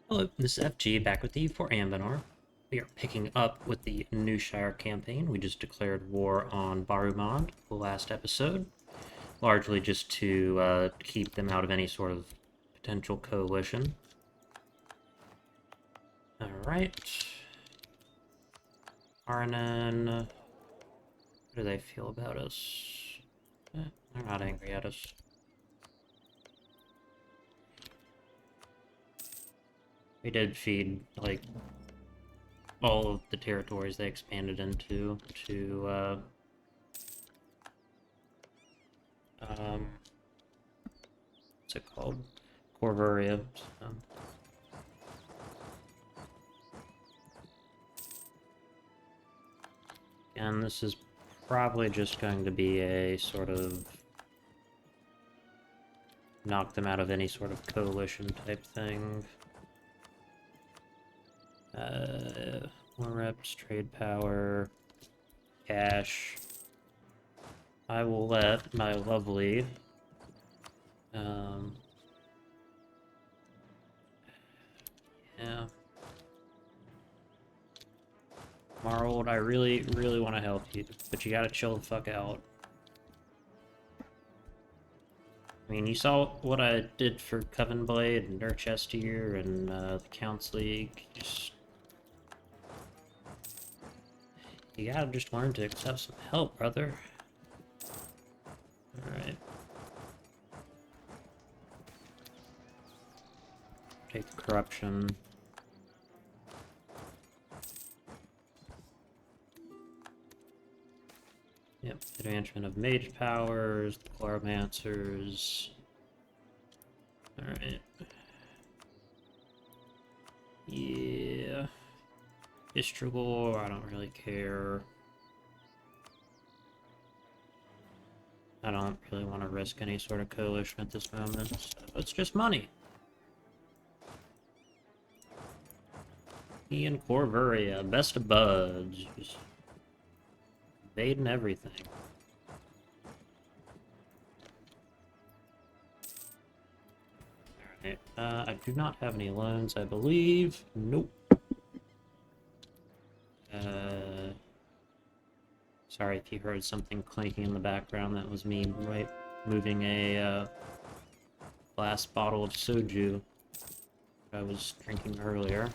Hello, this is FG back with you for Anbennar. We are picking up with the Newshire campaign. We just declared war on Barumand the last episode, largely just to keep them out of any sort of potential coalition. Alright. Arnan, how do they feel about us? They're not angry at us. We did feed, like, all of the territories they expanded into to, what's it called? Corvuria. So. And this is probably just going to be a sort of knock them out of any sort of coalition type thing. More reps, trade power, cash. I will let my lovely yeah. Marwold, I really want to help you, but you gotta chill the fuck out. I mean, you saw what I did for Coven Blade and Nurchester and the Counts League. You gotta just learn to accept some help, brother. Alright. Take the corruption. Yep, advancement of mage powers, the Chloromancers. Alright. Yeah. Istragor, I don't really care. I don't really want to risk any sort of coalition at this moment, so it's just money. Me and Corvuria, best of buds. Just invading everything. Alright, I do not have any loans, I believe. Nope. Sorry if you heard something clinking in the background, that was me moving a glass bottle of soju that I was drinking earlier.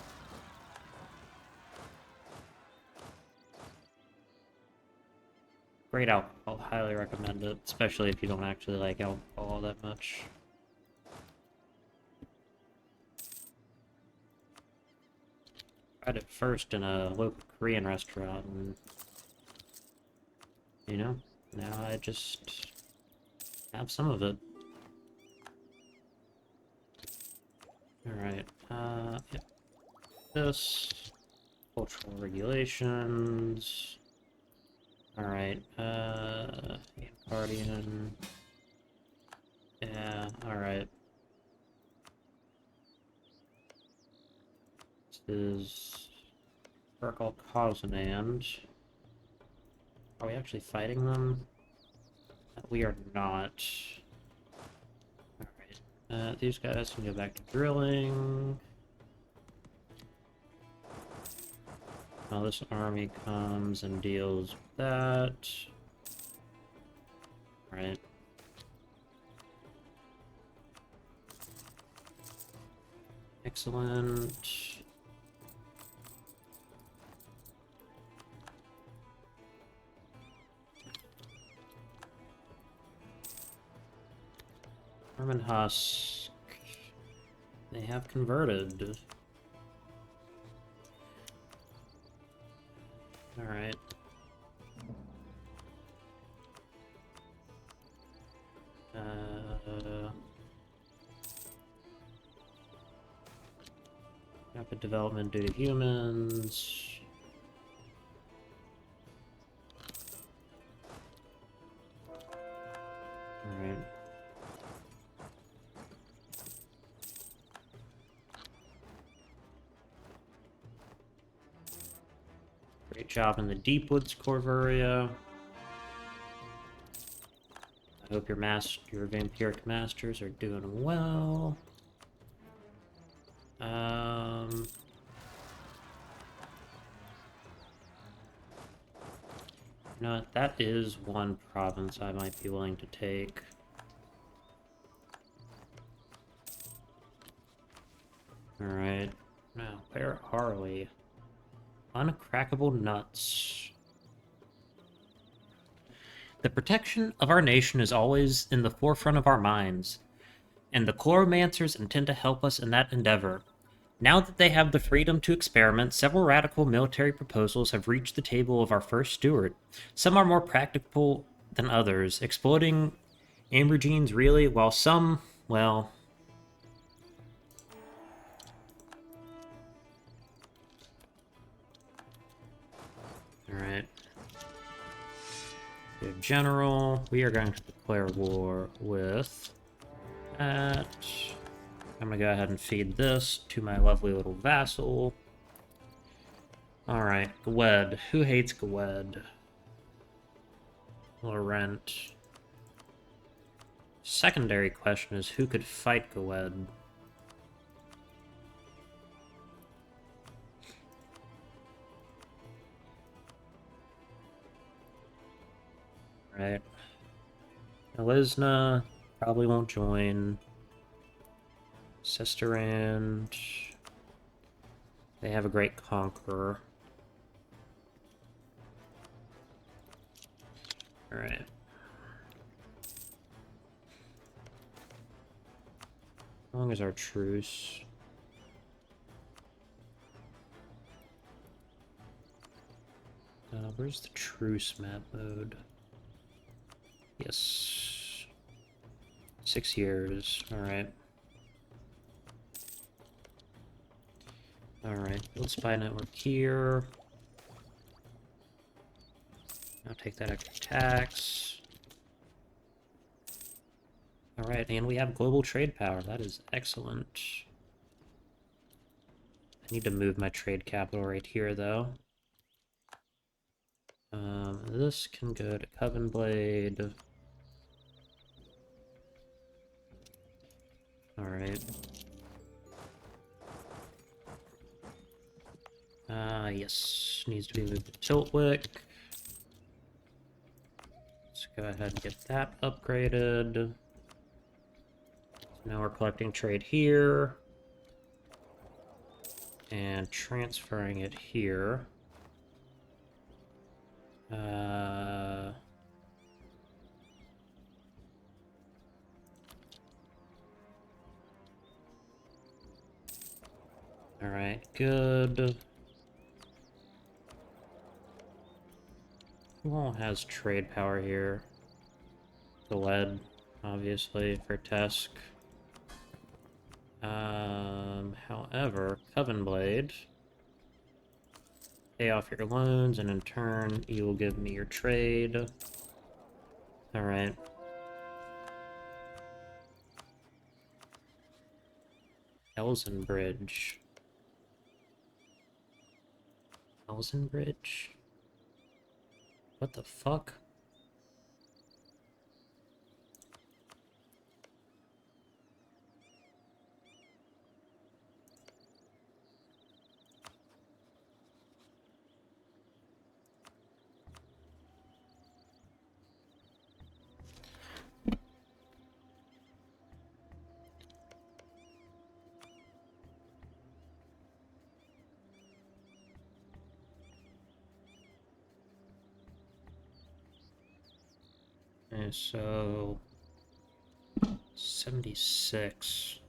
Great alcohol, highly recommend it, especially if you don't actually like alcohol that much. Tried it first in a local Korean restaurant, and you know, now I just have some of it. Alright, yep. This, cultural regulations. Alright, Guardian. Yeah, alright. This is Urkel Cosnand. Are we actually fighting them? We are not. Alright. These guys can go back to drilling. Now this army comes and deals with that. Right. Excellent. Herman Husk. They have converted. Alright. Rapid development due to humans. Alright. Great job in the Deepwoods, Corvuria. I hope your vampiric masters are doing well. You know what? That is one province I might be willing to take. Alright. Now, where are we? Uncrackable nuts. The protection of our nation is always in the forefront of our minds, and the Chloromancers intend to help us in that endeavor. Now that they have the freedom to experiment, several radical military proposals have reached the table of our first steward. Some are more practical than others, exploiting amber genes really, while some, well... Alright. General, we are going to declare war with that. I'm gonna go ahead and feed this to my lovely little vassal. Alright, Gwed. Who hates Gwed? Laurent. Secondary question is who could fight Gwed? Right. Elisna probably won't join. Sisterand. They have a great conqueror. Alright. How long is our truce? Where's the truce map mode? Yes. 6 years. Alright. Alright, build spy network here. I'll take that extra tax. Alright, and we have global trade power. That is excellent. I need to move my trade capital right here, though. This can go to Coven Blade. Alright. Yes. Needs to be moved to Tiltwick. Let's go ahead and get that upgraded. So now we're collecting trade here. And transferring it here. Alright, good. Who all has trade power here? Galed, obviously, for Tesk. However, Coven Blade. Pay off your loans, and in turn, you will give me your trade. Alright. Elsenbridge. Elsenbridge? What the fuck? Okay, so 76.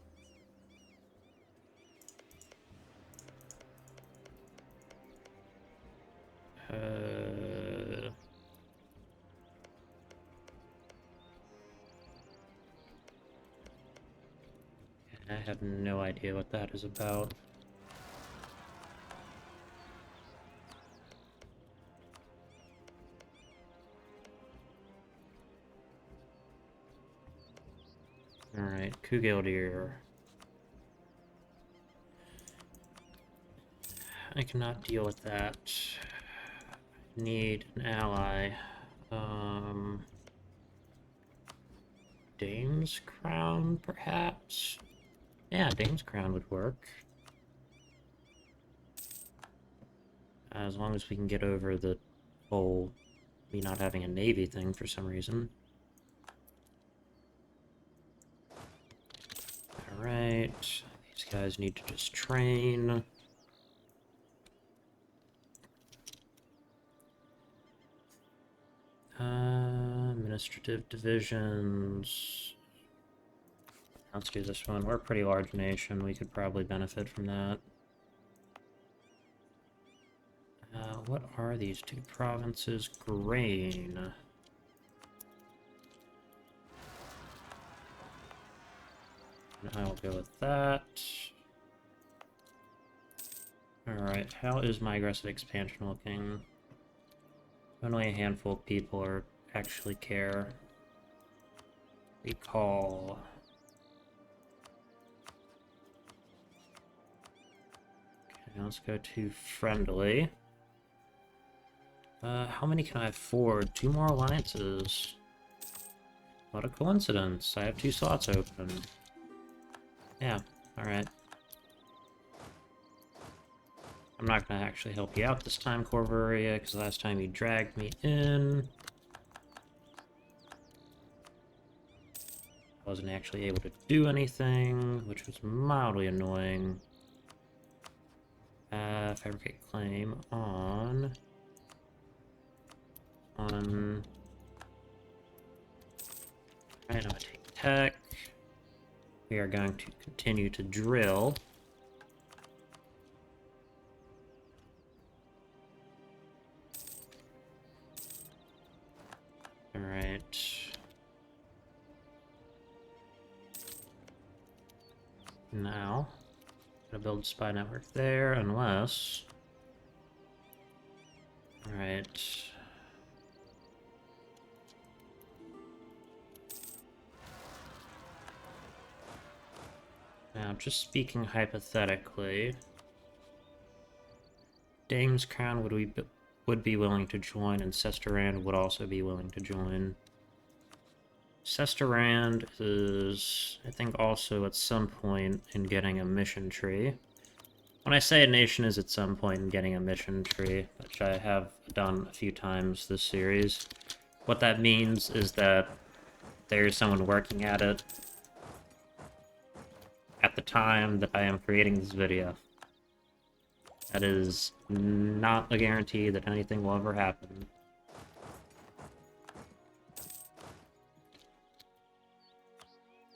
I have no idea what that is about. Alright, Kugildir. I cannot deal with that. Need an ally. Dame's Crown, perhaps? Yeah, Dame's Crown would work. As long as we can get over the whole Me not having a navy thing for some reason. Alright, these guys need to just train. Administrative divisions. Let's do this one. We're a pretty large nation. We could probably benefit from that. What are these two provinces? Grain. And I'll go with that. Alright, how is my aggressive expansion looking? Only a handful of people are actually care. Recall. Okay, let's go to friendly. How many can I afford? 2 more alliances. What a coincidence. I have 2 slots open. Yeah, alright. I'm not gonna actually help you out this time, Corvaria, because last time you dragged me in. I wasn't actually able to do anything, which was mildly annoying. Fabricate claim on... Alright, I'm gonna take tech. We are going to continue to drill. Alright. Now, gonna build a spy network there, unless... Alright. Now, just speaking hypothetically, Dame's Crown would be willing to join, and Sesterand would also be willing to join. Sesterand is, I think, also at some point in getting a mission tree. When I say a nation is at some point in getting a mission tree, which I have done a few times this series, what that means is that there's someone working at it at the time that I am creating this video. That is not a guarantee that anything will ever happen.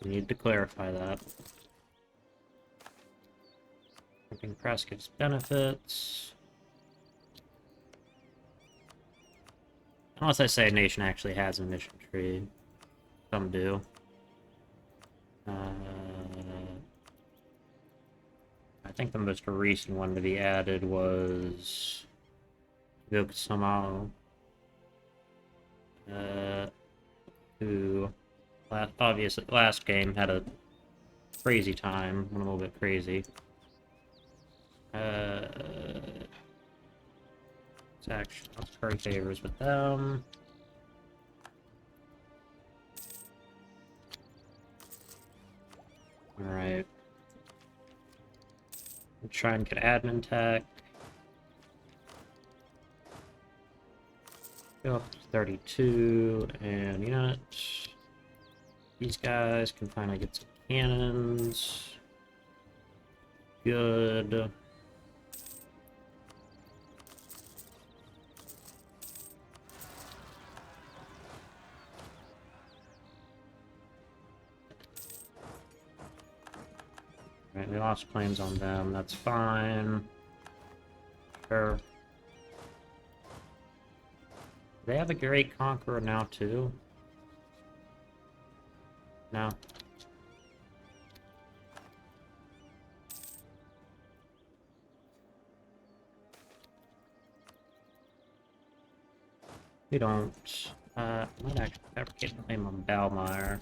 We need to clarify that. Printing press gives benefits. Unless I say a nation actually has a mission tree. Some do. I think the most recent one to be added was Yokosumo, who obviously last game had a crazy time, went a little bit crazy. Let's curry favors with them. Alright. Try and get admin tech. Go up to 32, and unit. These guys can finally get some cannons. Good. Right, we lost claims on them, that's fine. Sure. They have a Great Conqueror now, too? No. We don't. I might actually fabricate a claim on Balmire.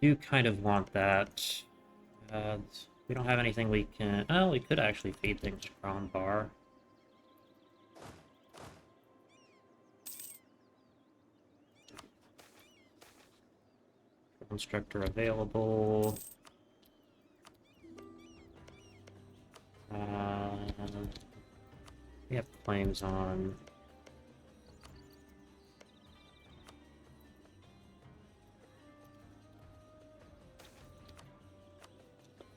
Do kind of want that. We don't have anything we can... Oh, we could actually feed things to Kronbar. Constructor available. We have claims on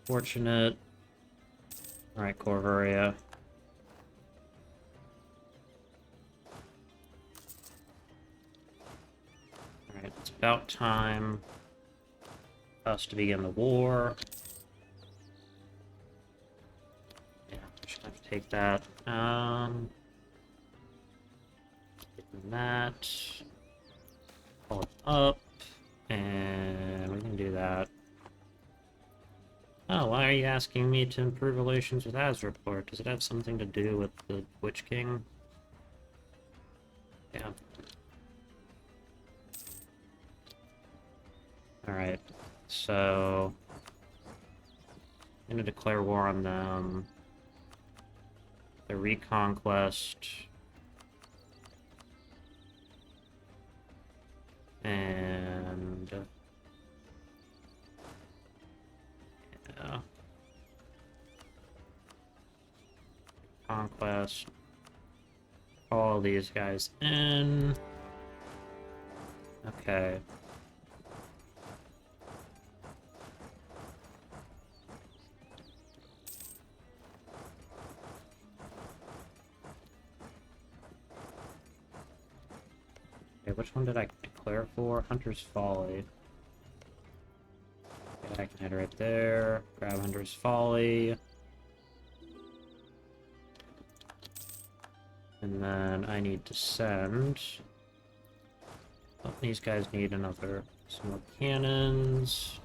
Fortunate. Alright, Corvaria. Alright, it's about time for us to begin the war. Yeah, just gonna have to take that. That. Pull it up. And we can do that. Oh, why are you asking me to improve relations with Azraport? Does it have something to do with the Witch King? Yeah. Alright, so... I'm gonna declare war on them. The Reconquest. And... yeah. Conquest. All these guys in. Okay. Okay, which one did I declare for? Hunter's Folly. Okay, I can head right there. Grab Hunter's Folly. And then I need to send... oh, these guys need some more cannons.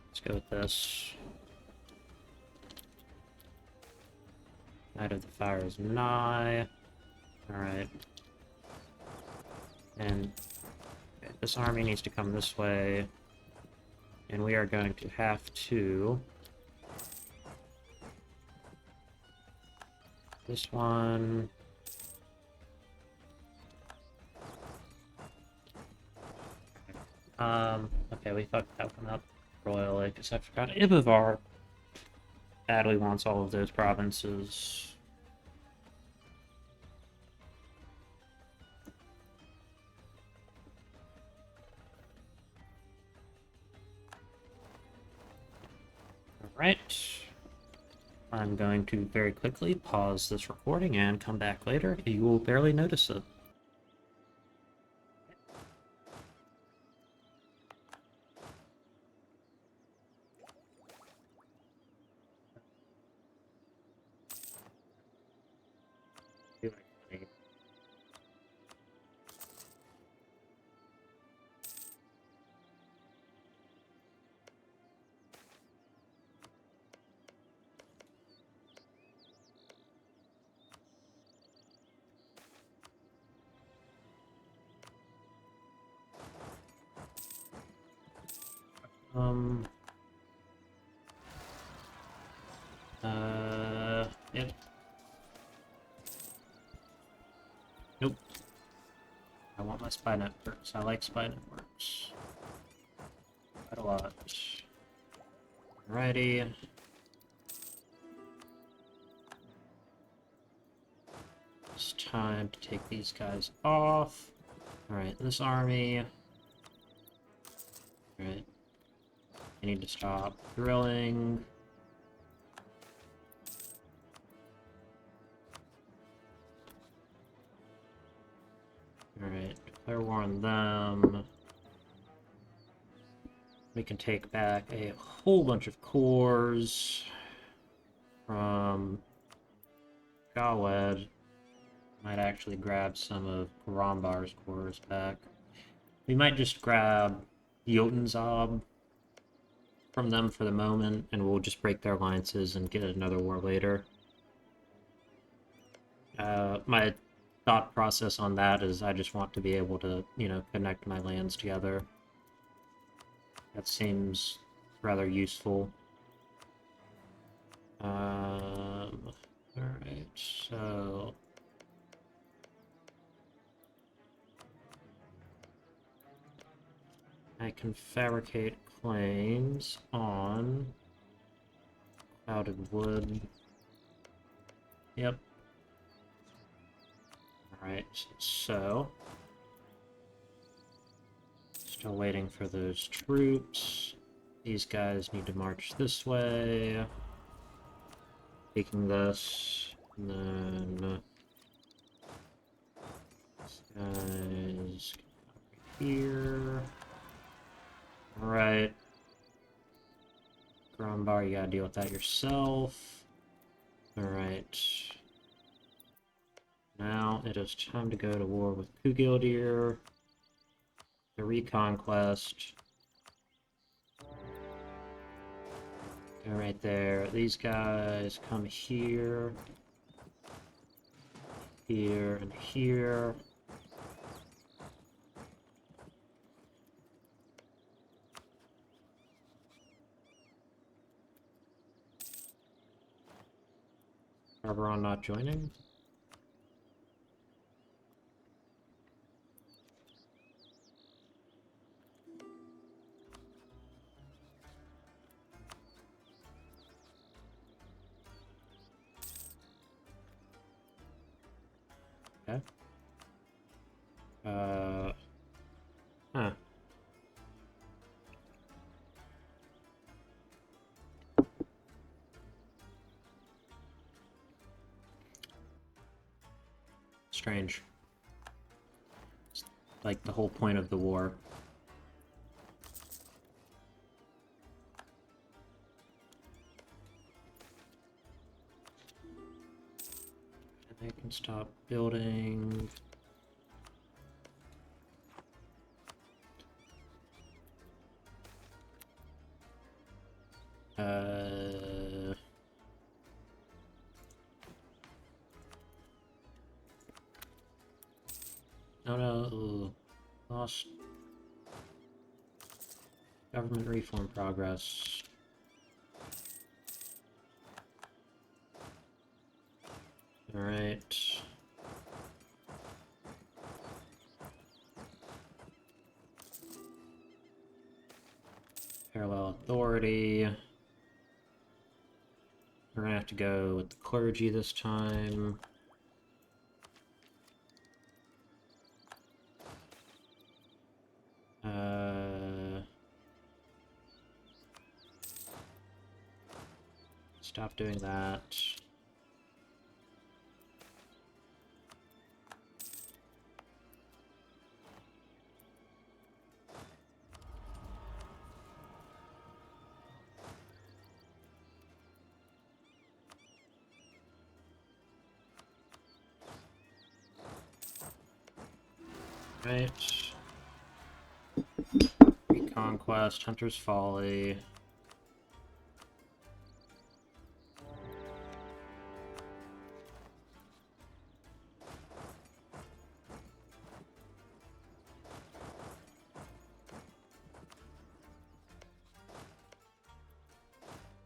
Let's go with this. Night of the Fire is nigh. Alright. And okay, this army needs to come this way. And we are going to have to... this one... okay, we fucked that one up royally, because I forgot Ibavar badly wants all of those provinces. Alright. I'm going to very quickly pause this recording and come back later. You will barely notice it. Yep. Nope. I want my spy networks. I like spy networks. Quite a lot. Alrighty. It's time to take these guys off. Alright, this army. Alright. I need to stop drilling. Alright, declare war on them. We can take back a whole bunch of cores from Gawed. Might actually grab some of Garombar's cores back. We might just grab Jotunzob from them for the moment, and we'll just break their alliances and get another war later. My thought process on that is I just want to be able to, connect my lands together. That seems rather useful. Alright, so... I can fabricate claims on clouded wood. Yep. Alright, so... let's Still waiting for those troops. These guys need to march this way. Taking this, and then these guys over here. Alright. Grumbar, you gotta deal with that yourself. Alright. Now it is time to go to war with Kugildir. The Reconquest. Go right there. These guys come here. Here and here. Barbaron not joining? Okay. Huh. Strange. It's like the whole point of the war. And they can stop building. Oh no, ooh. Lost government reform progress. Alright. Parallel authority. We're gonna have to go with the clergy this time. Stop doing that. Right. Reconquest, Hunter's Folly.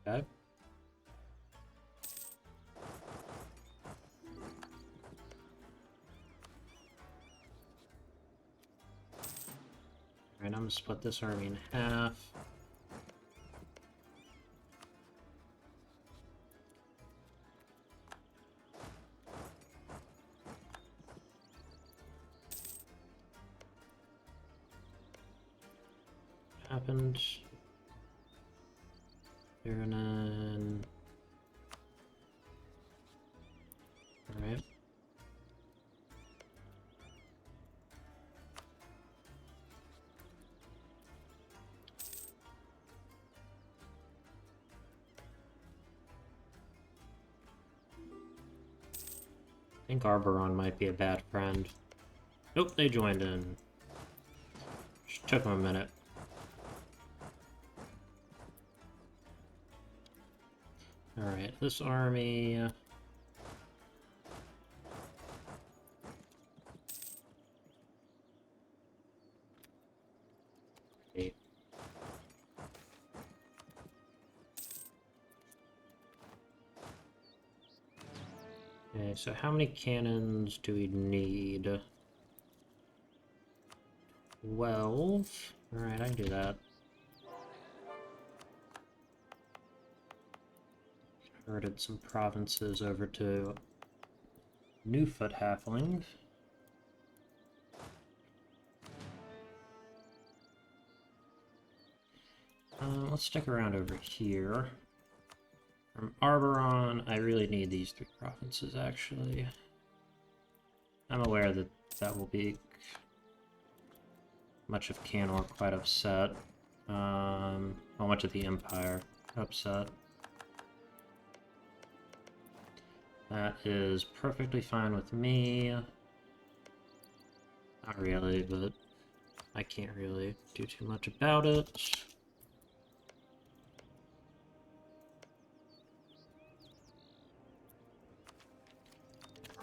Okay. Alright, I'm gonna split this army in half. Happened. Varanen. Alright. I think Arboron might be a bad friend. Nope, they joined in. Just took them a minute. Alright, this army... Okay. Okay, so how many cannons do we need? 12? Alright, I can do that. Converted some provinces over to Newfoot Halflings. Let's stick around over here. From Arboron, I really need these 3 provinces, actually. I'm aware that that will be much of Canor quite upset. Well, much of the Empire upset. That is perfectly fine with me. Not really, but I can't really do too much about it.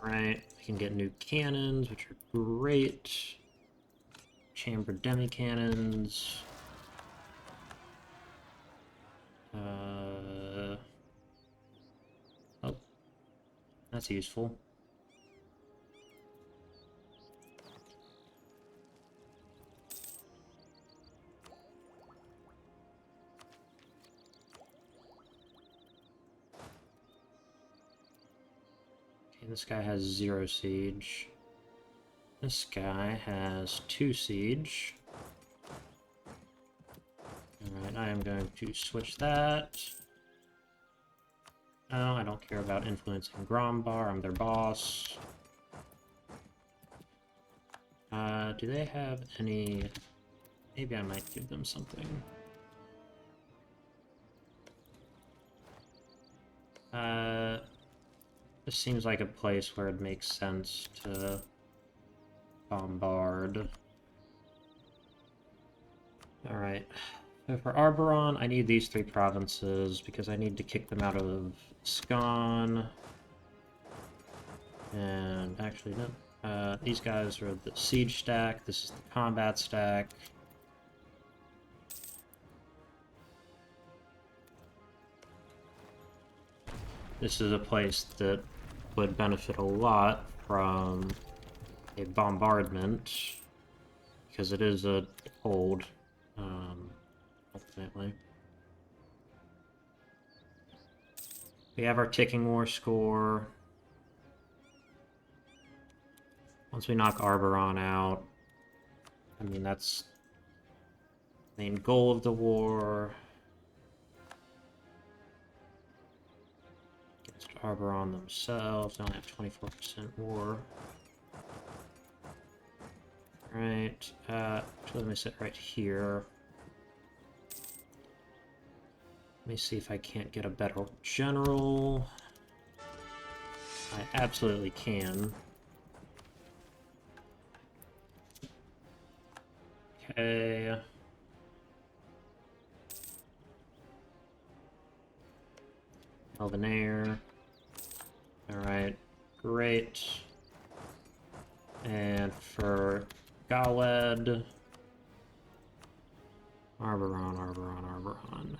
Alright, we can get new cannons, which are great. Chamber demi-cannons. Oh, that's useful. Okay, this guy has 0 siege. This guy has 2 siege. Alright, I am going to switch that. No, I don't care about influencing Grombar, I'm their boss. Do they have any... Maybe I might give them something. This seems like a place where it makes sense to bombard. Alright. So for Arboron, I need these 3 provinces because I need to kick them out of Scon. And actually, no. These guys are the siege stack. This is the combat stack. This is a place that would benefit a lot from a bombardment because it is a hold, ultimately. We have our ticking war score. Once we knock Arboron out, I mean, that's the main goal of the war. Against Arboron themselves, they only have 24% war. Right, actually let me sit right here. Let me see if I can't get a better general. I absolutely can. Okay. Anbennar. Alright, great. And for Galed, Arboron.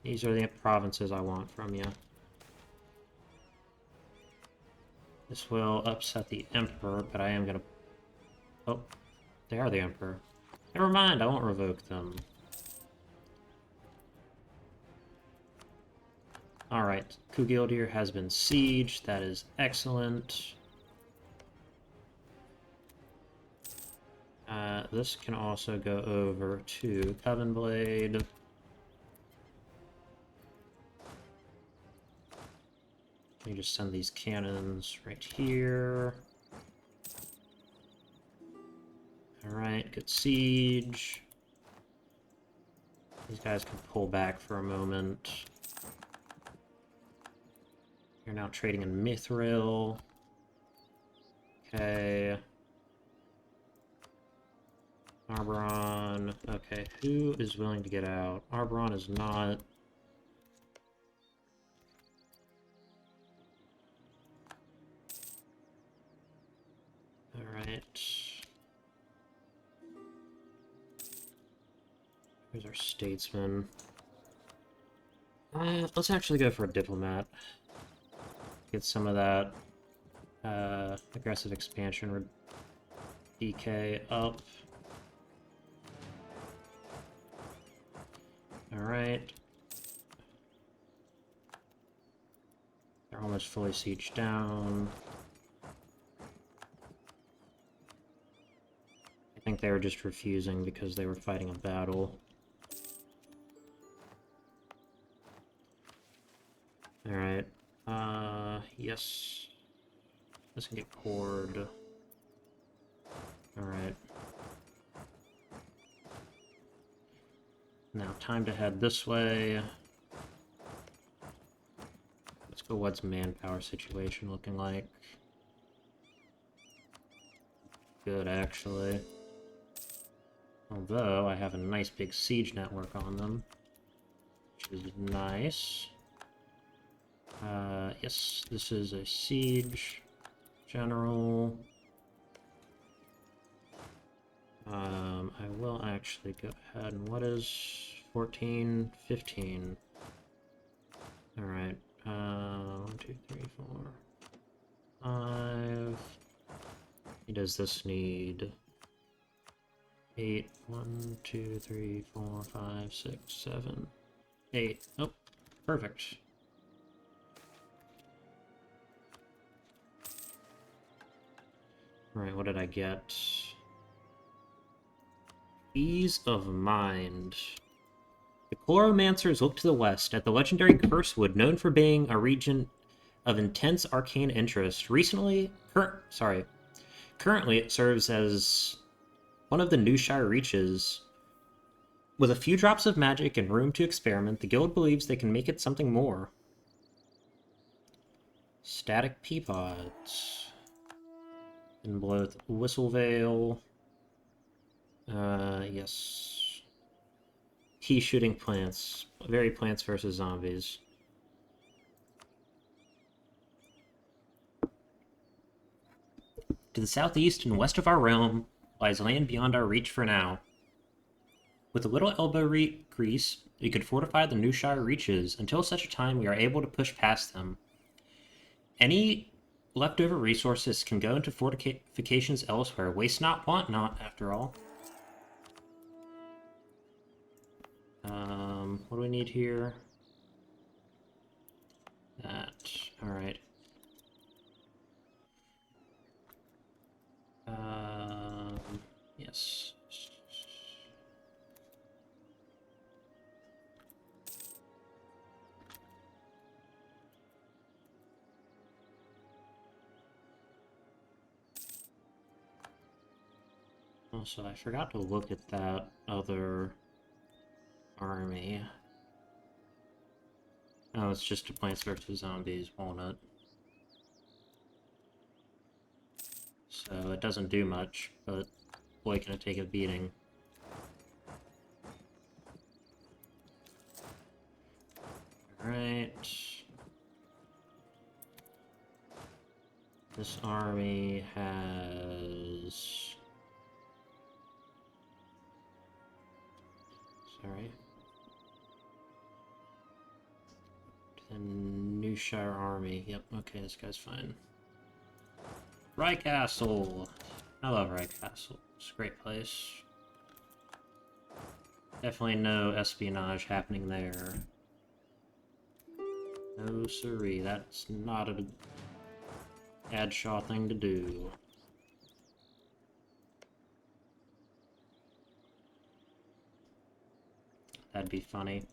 These are the provinces I want from you. This will upset the Emperor, but I am gonna... Oh, they are the Emperor. Never mind, I won't revoke them. Alright, Kugildir has been sieged. That is excellent. This can also go over to Covenblade. Let me just send these cannons right here. Alright, good siege. These guys can pull back for a moment. You're now trading in Mithril. Okay. Arboron. Okay, who is willing to get out? Arboron is not. Alright. Here's our statesman. Let's actually go for a diplomat. Get some of that aggressive expansion DK up. Alright. They're almost fully sieged down. I think they were just refusing because they were fighting a battle. Alright. Yes. This can get cored. Alright. Now, time to head this way. Let's go, what's manpower situation looking like? Good, actually. Although, I have a nice big siege network on them, which is nice. Yes, this is a siege general. I will actually go ahead and what is 14, 15? Alright, 1, 2, 3, 4, 5. Does this need 8? 1, 2, 3, 4, 5, 6, 7, 8. Oh, perfect. Alright, what did I get? Ease of Mind. The Chloromancers look to the west at the legendary Cursewood, known for being a region of intense arcane interest. Currently it serves as one of the Newshire reaches. With a few drops of magic and room to experiment, the guild believes they can make it something more. Static Peapods. In both Whistlevale. Yes. Key shooting plants. Very plants versus zombies. To the southeast and west of our realm lies land beyond our reach for now. With a little elbow grease, we could fortify the Newshire reaches until such a time we are able to push past them. Any leftover resources can go into fortifications elsewhere. Waste not, want not, after all. What do we need here? That. Alright. Yes. Also, I forgot to look at that other army. Oh, it's just a Plants vs. Zombies, Walnut. So it doesn't do much, but boy can it take a beating. Alright. This army has... Sorry. The Newshire army. Yep, okay, this guy's fine. Rye Castle! I love Rye Castle. It's a great place. Definitely no espionage happening there. No siree, that's not a Adshaw thing to do. That'd be funny.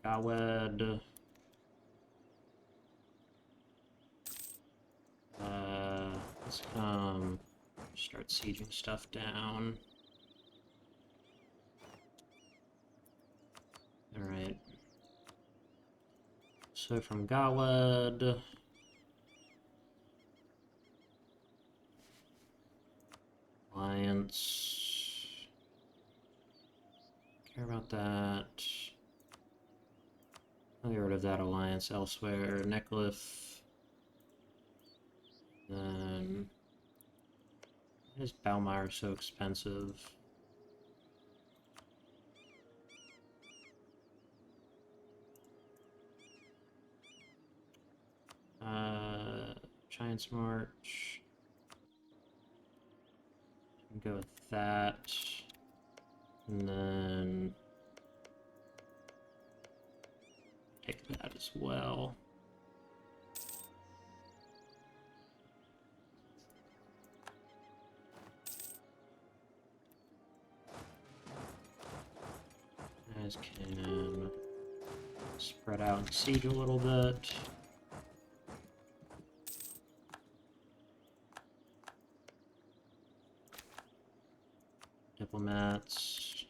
Gawed. Let's start sieging stuff down. Alright. So from Gawed... Alliance... Care about that. I'll get rid of that alliance elsewhere. Necklif... Then... Why is Balmire so expensive? Giant's March. Go with that. And then... take that as well. guys can spread out and siege a little bit. Diplomats.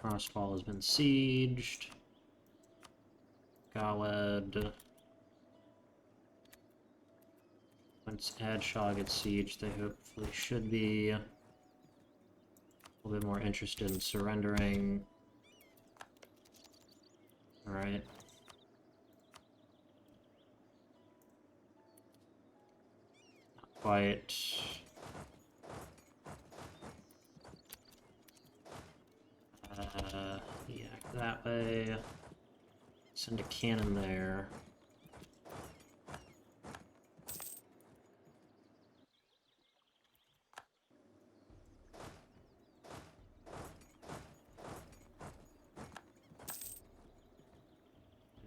Crossfall has been sieged. Galed. Once Adshaw gets sieged, they hopefully should be a little bit more interested in surrendering. Alright. Not quite. Yeah, that way. Send a cannon there.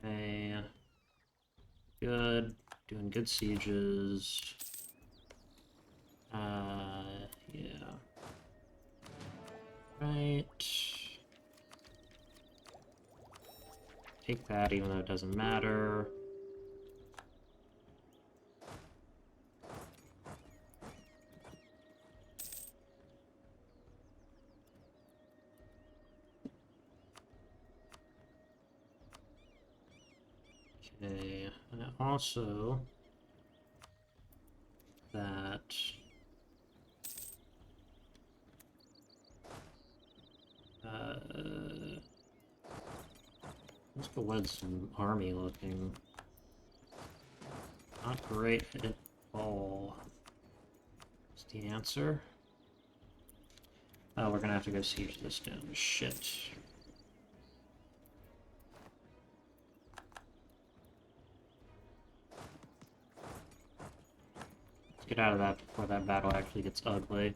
Okay. Good. Doing good sieges. Yeah. Right. Take that even though it doesn't matter. Okay, and also that let's go with some army looking. Not great at all. What's the answer? Oh, we're gonna have to go siege this down. Shit. Let's get out of that before that battle actually gets ugly.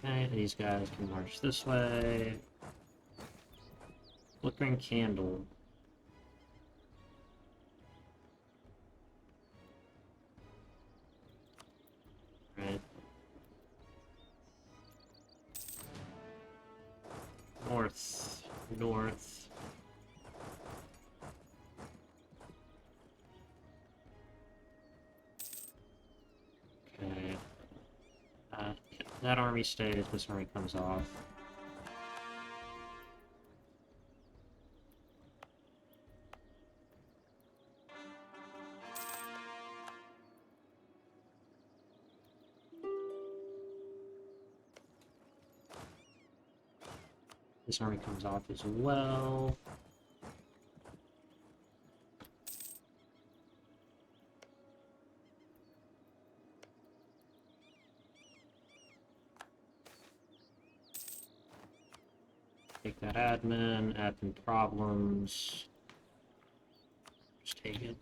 Okay, these guys can march this way. Flickering candle. Right. North. North. Okay. That army stays, this army comes off. This army comes off as well. Take that admin problems. Just take it.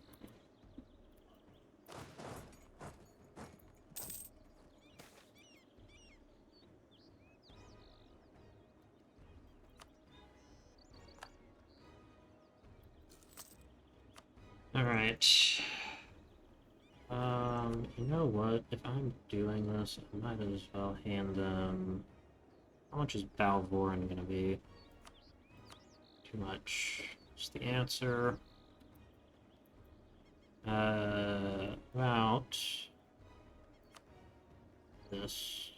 Alright. You know what? If I'm doing this, I might as well hand them... How much is Balvoran gonna be? Too much. What's the answer? About... this.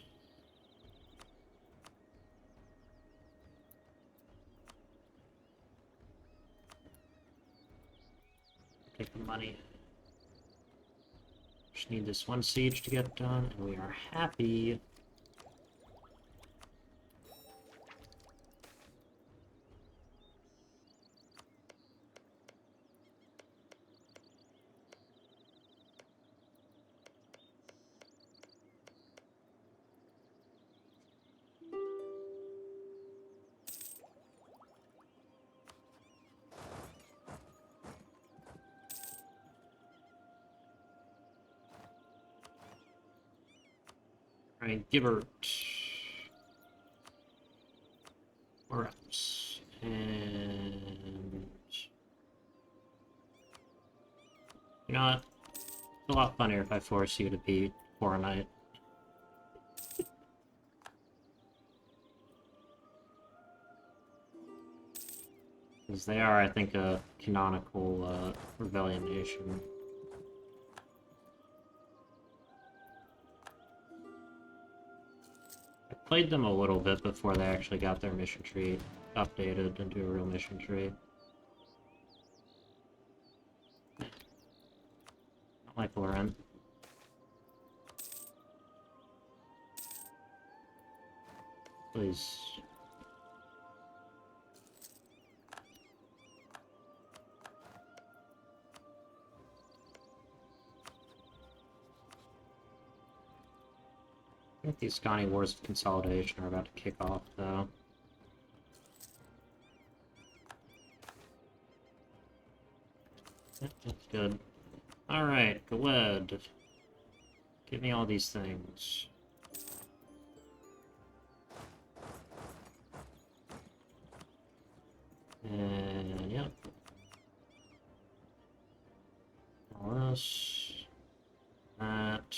Take the money. Just need this one siege to get done, and we are happy. Alright, Gibbert. Or else. And... know what? It's a lot funnier if I force you to be for a night. Because they are, I think, a canonical rebellion nation. I played them a little bit before they actually got their mission tree updated into a real mission tree. Not like Lauren. Please. I think these Scotty Wars of Consolidation are about to kick off, though. That's good. Alright, Galed. Give me all these things. And, yep. All this. That.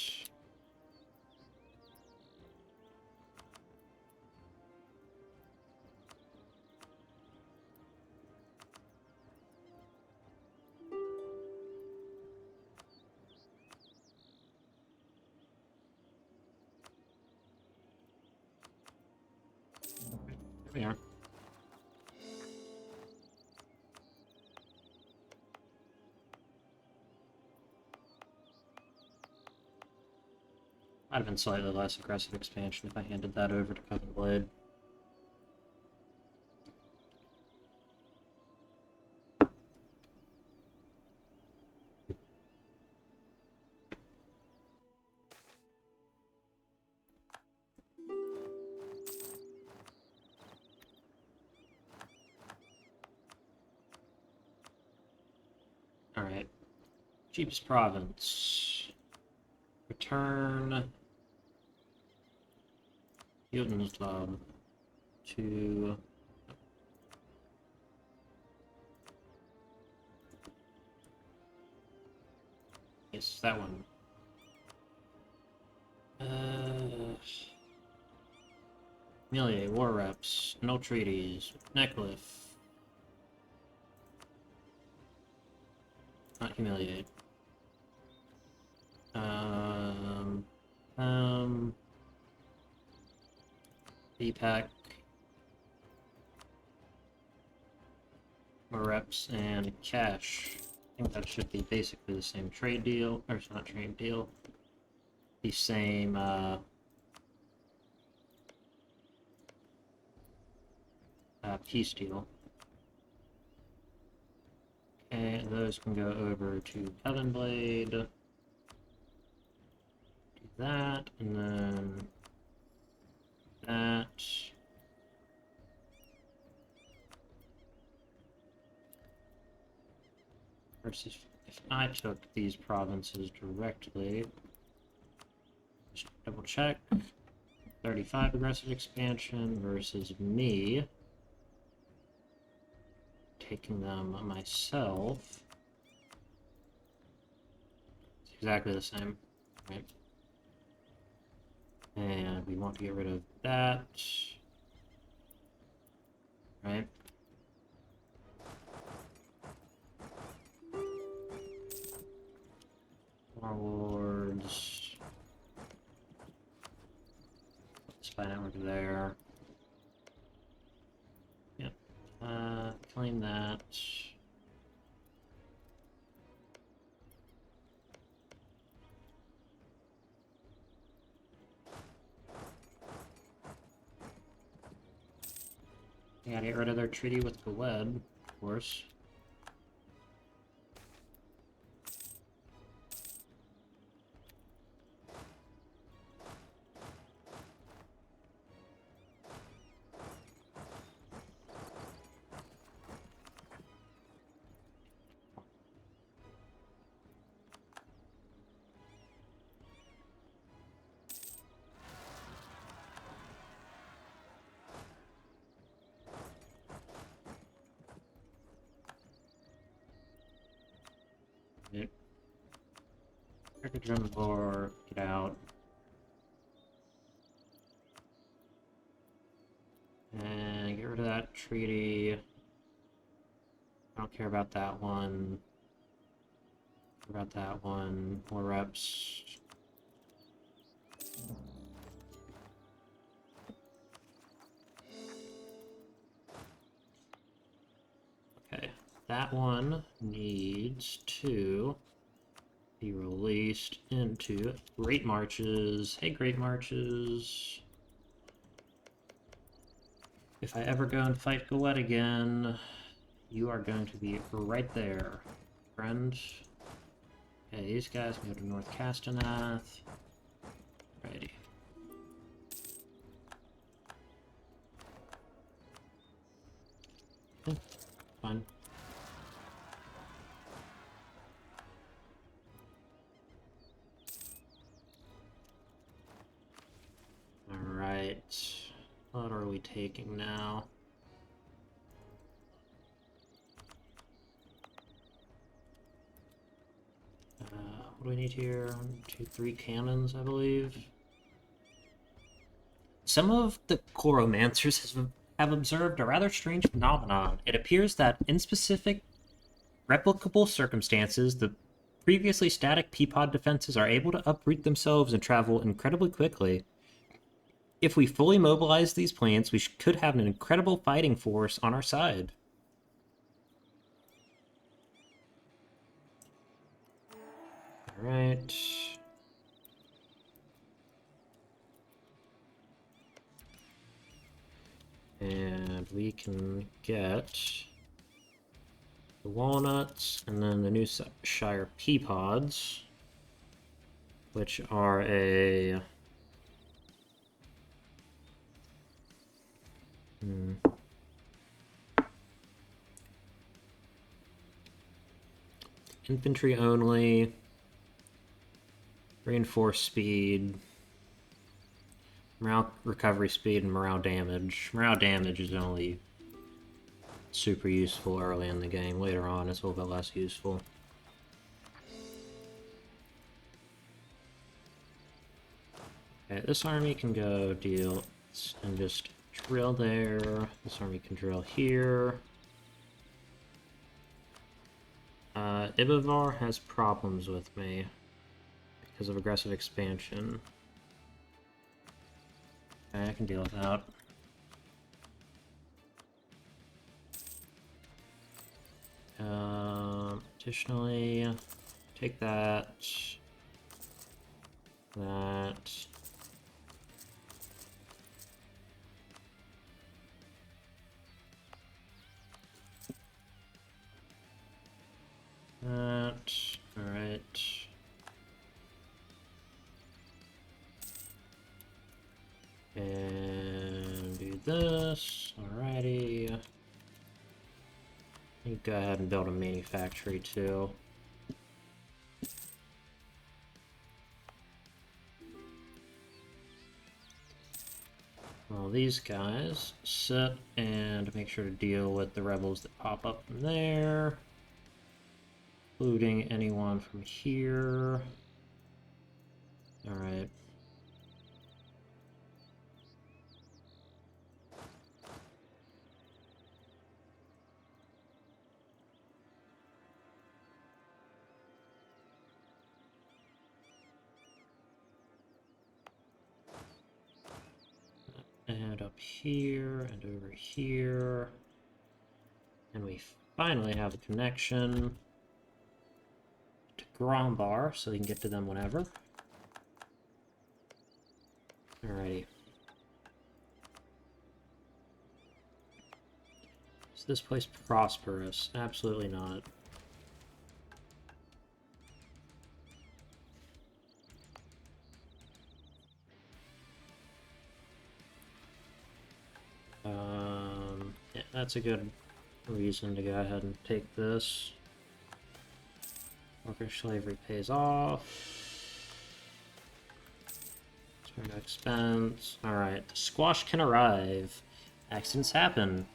There we are. Might have been slightly less aggressive expansion if I handed that over to Coven Blade. Alright. Cheapest province. Return Jotun Club to yes, that one. Amelia, war reps, no treaties, Neckliffe. Not humiliate. Deepak, more reps, and cash. I think that should be basically the same trade deal, or it's not trade deal. The same, peace deal. Okay, those can go over to Coven Blade. Do that, and then that. Versus if I took these provinces directly, just double check. 35 aggressive expansion versus me taking them myself. It's exactly the same, right? And we want to get rid of that, right? Warlords. Spy network there. Yep. Claim that. Yeah, get rid of their treaty with Galed, of course. Yep. Stratagem Lore, get out. And get rid of that treaty. I don't care about that one. Care about that one. More reps. Okay, that one needs to be released into Great Marches. Hey, Great Marches. If I ever go and fight Goulet again, you are going to be right there, friend. Okay, these guys can go to North Castenath. Righty. Fine. Alright. What are we taking now? What do we need here? 1, 2, 3 cannons, I believe. Some of the Choromancers have observed a rather strange phenomenon. It appears that in specific, replicable circumstances, the previously static Peapod defenses are able to uproot themselves and travel incredibly quickly. If we fully mobilize these plants, we could have an incredible fighting force on our side. Alright. And we can get the walnuts and then the Newshire Peapods, which are a... infantry only, reinforced speed, morale recovery speed, and morale damage. Morale damage is only super useful early in the game. Later on, it's a little bit less useful. Okay, this army can go deal and just drill there. This army can drill here. Ibavar has problems with me because of aggressive expansion. Okay, I can deal with that. Additionally, take that. That. That. Alright. And do this. Alrighty. You go ahead and build a manufactory too. Well, these guys sit and make sure to deal with the rebels that pop up from there, including anyone from here. Alright. And up here, and over here. And we finally have a connection to Grombar, so we can get to them whenever. Alrighty. Is this place prosperous? Absolutely not. Yeah, that's a good reason to go ahead and take this. Worker slavery pays off. Turn expense. Alright, the squash can arrive. Accidents happen.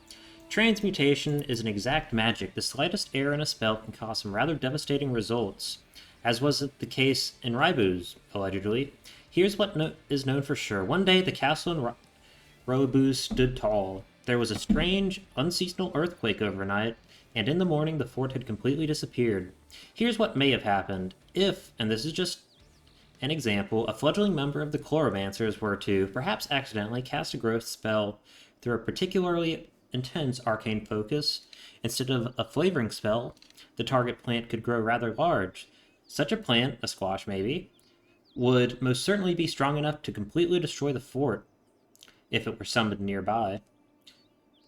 Transmutation is an exact magic. The slightest error in a spell can cause some rather devastating results. as was the case in Rybuz, allegedly. Here's what is known for sure. One day, the castle in Rybuz stood tall. There was a strange, unseasonal earthquake overnight, and in the morning the fort had completely disappeared. Here's what may have happened. If, and this is just an example, a fledgling member of the Chloromancers were to, perhaps accidentally, cast a growth spell through a particularly intense arcane focus, instead of a flavoring spell, the target plant could grow rather large. Such a plant, a squash maybe, would most certainly be strong enough to completely destroy the fort, if it were summoned nearby.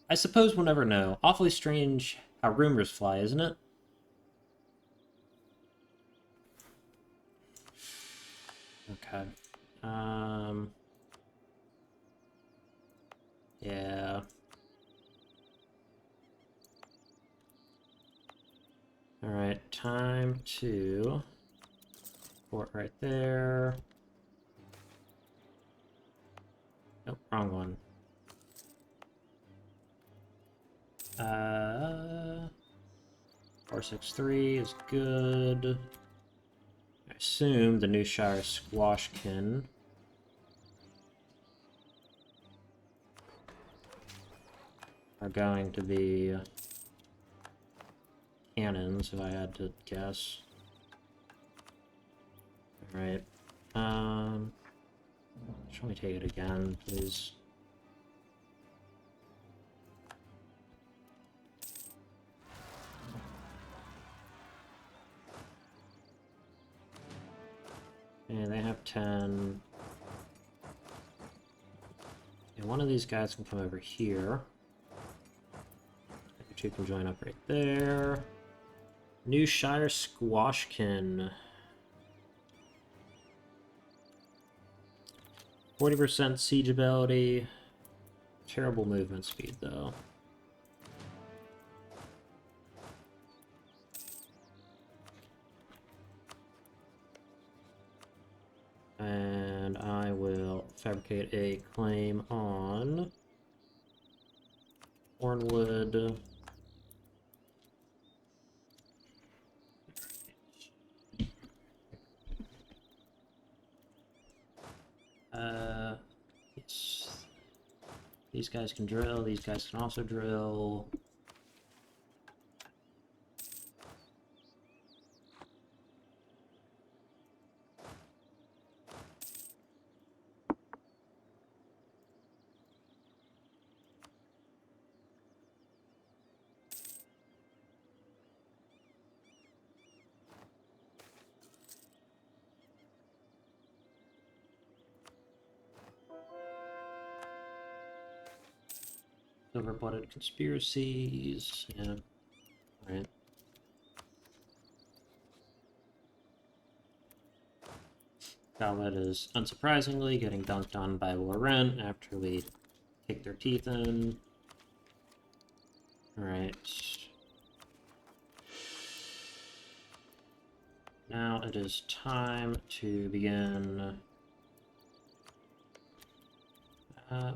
I suppose we'll never know. Awfully strange how rumors fly, isn't it? Okay. Yeah. Alright, time to port right there. Nope, wrong one. 463 is good. I assume the Newshire Squashkin are going to be cannons, if I had to guess. Alright. Let me take it again, please. And they have 10. And one of these guys can come over here. The two can join up right there. Newshire Squashkin. 40% siege ability. Terrible movement speed, though. And I will fabricate a claim on Hornwood. Yes. These guys can drill, these guys can also drill. Silver-blooded conspiracies, yeah. Alright. Galvet is, unsurprisingly, getting dunked on by Loren after we take their teeth in. Alright. Now it is time to begin...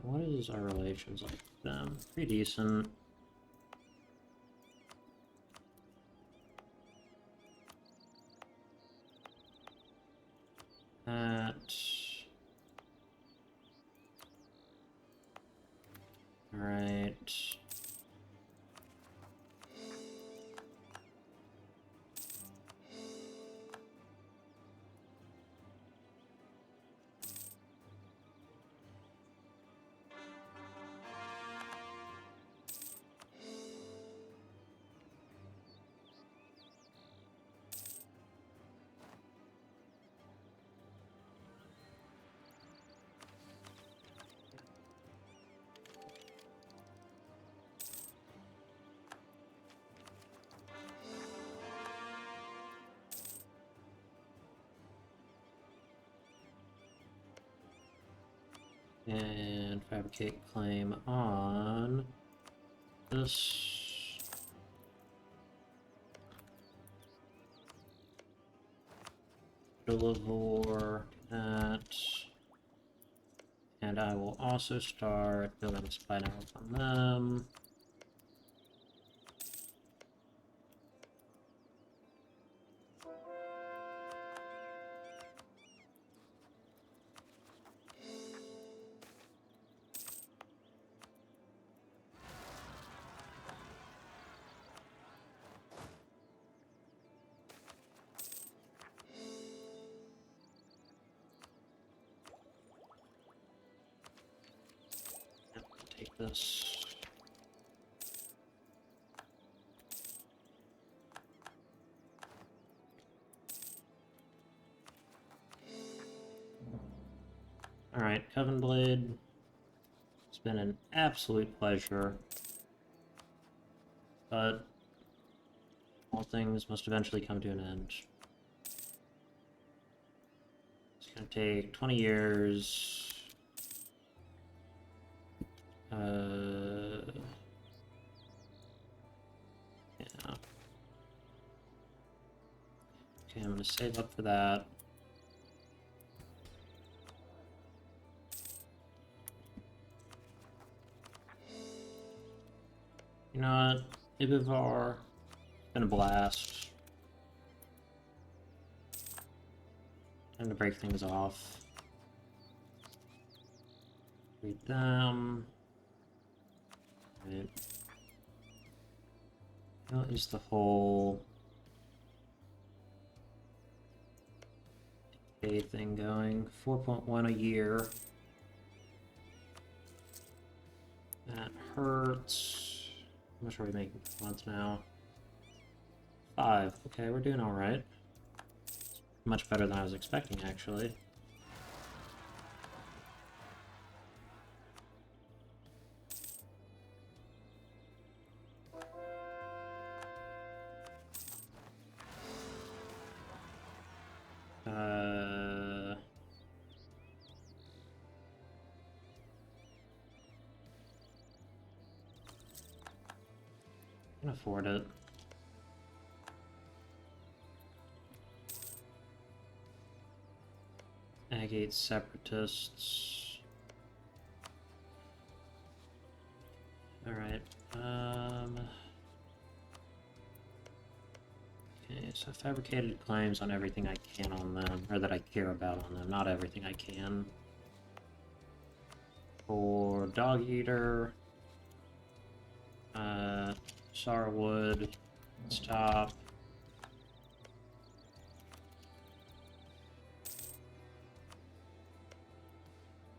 what is our relations like with them? Pretty decent. That... Alright. And fabricate claim on this. Deliver that. And I will also start building a spy network on them. this. Alright, Coven Blade. It's been an absolute pleasure. But all things must eventually come to an end. It's gonna take 20 years. Yeah. Okay, I'm gonna save up for that. You know what? Ibivar, been a blast. Time to break things off. Read them. Right. How is the whole decay thing going? 4.1 a year. That hurts. How much are we making per month now? 5. Okay, we're doing alright. Much better than I was expecting, actually. I can afford it. Agate Separatists. Alright, okay, so fabricated claims on everything I can on them, or that I care about on them, not everything I can. For Dog Eater, Sarwood, stop.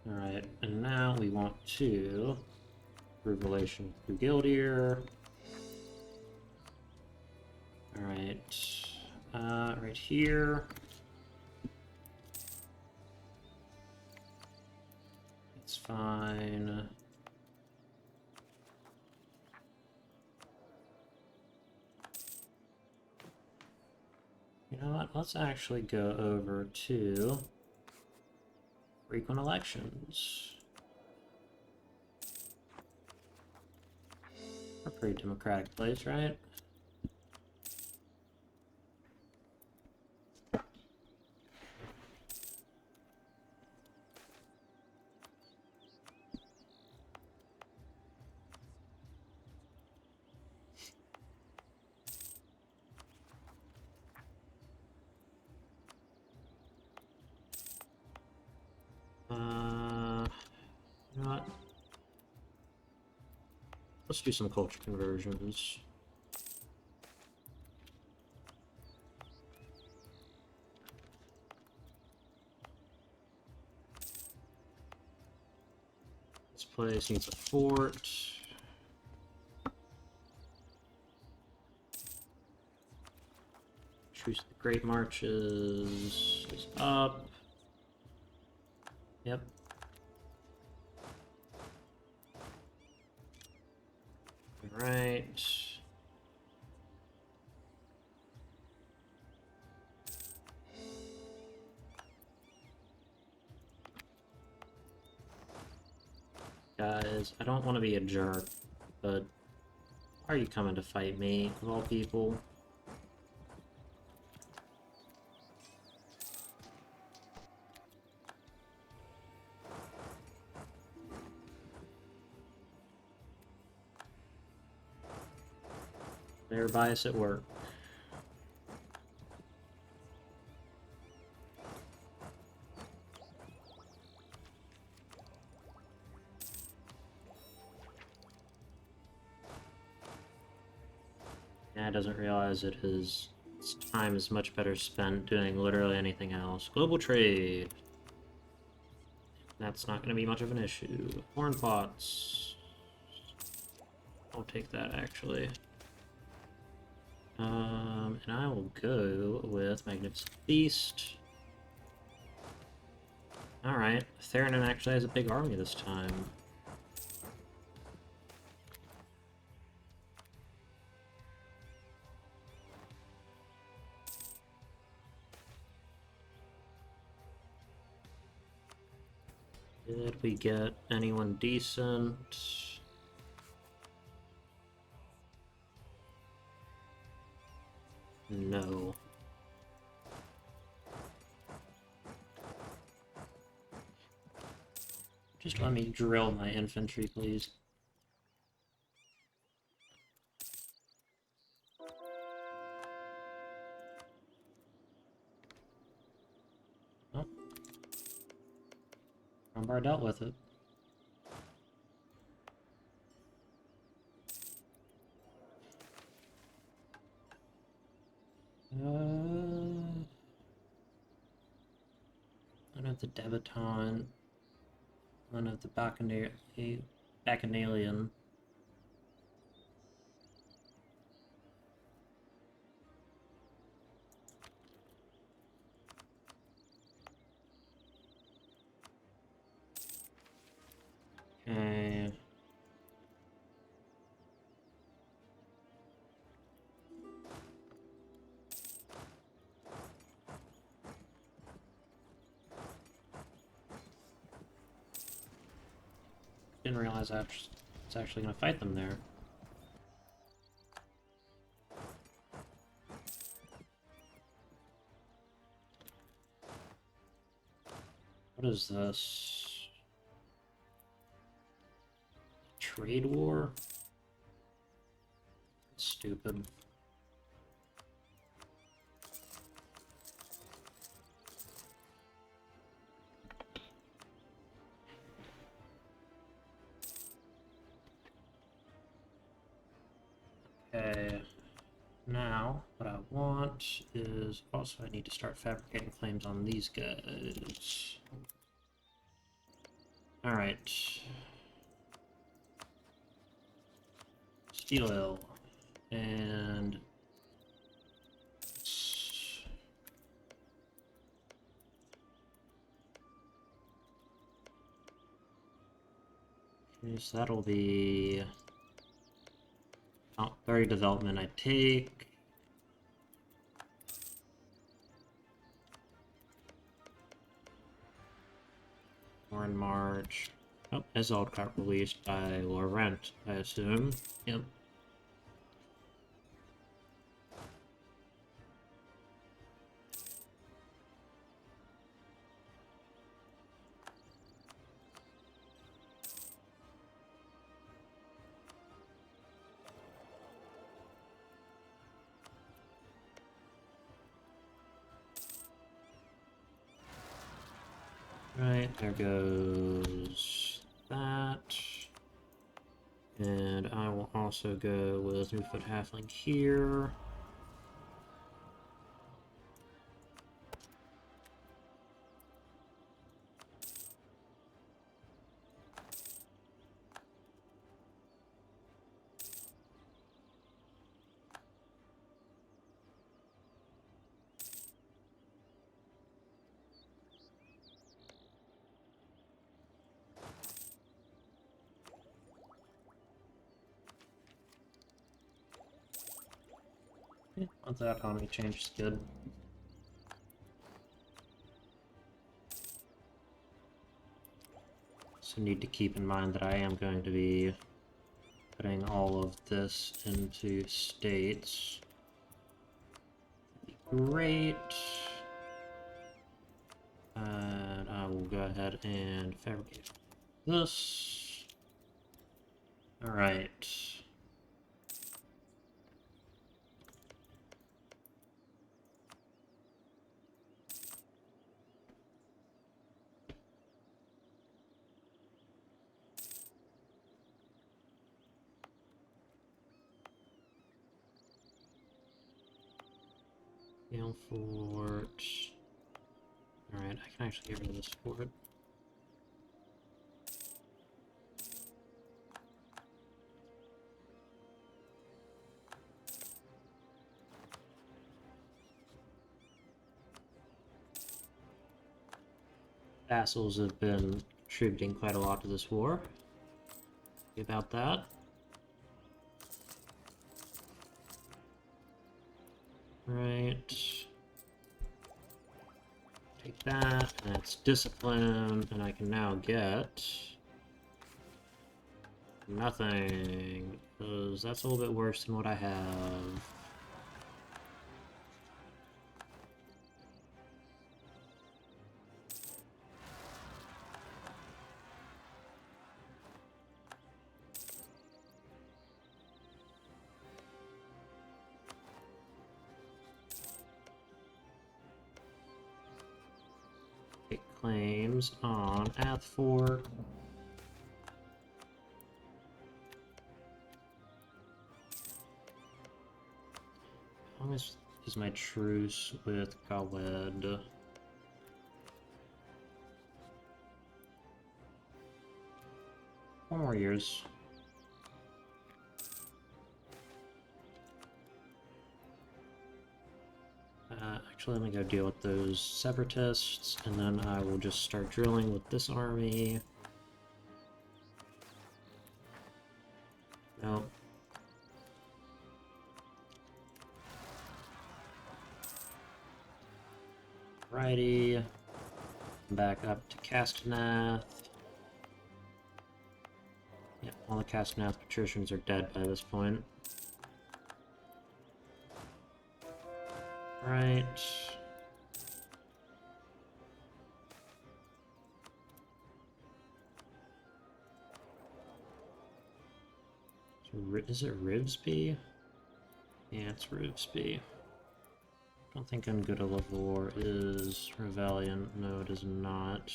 Alright, and now we want to prove relation to Gildir. Alright, right here. It's fine. You know what? Let's actually go over to frequent elections. A pretty democratic place, right? You know what? Let's do some culture conversions. This place needs a fort. Truce of the Great Marches is up. Yep. Alright. Guys, I don't want to be a jerk, but why are you coming to fight me, of all people? Player bias at work. Yeah, doesn't realize it is. Its time is much better spent doing literally anything else. Global trade. That's not going to be much of an issue. Corn pots. I'll take that actually. And I will go with Magnificent Beast. Alright, Theranon actually has a big army this time. Did we get anyone decent? No. Just let me drill my infantry, please. Oh. Rumbar dealt with it. One of the Debutant. One of the Bacchanalian. Okay. Didn't realize I was actually going to fight them there. What is this? Trade war? Stupid. Okay, now what I want is also I need to start fabricating claims on these guys. Alright. Steel Ale. And okay, so that'll be 30 development I take. More in March. Oh, Isolde got released by Laurent, I assume. Yep. Right, there goes that. And I will also go with Newfoot Halfling here. Yeah, once that economy change is good. So need to keep in mind that I am going to be putting all of this into states. Great. And I will go ahead and fabricate this. Alright. Gale Fort. Alright, I can actually get rid of this fort. Vassals have been contributing quite a lot to this war. About that. Right. Take that, and that's discipline, and I can now get nothing, because that's a little bit worse than what I have. Take claims on Athfort. How long is my truce with Galed? 4 more years. Actually, let me go deal with those separatists, and then I will just start drilling with this army. Nope. Righty. Back up to Castaneath. Yeah, all the Castaneath patricians are dead by this point. Right. Is it Rivesby? Yeah, it's Rivesby. I don't think Ungood of War is Rebellion. No, it is not.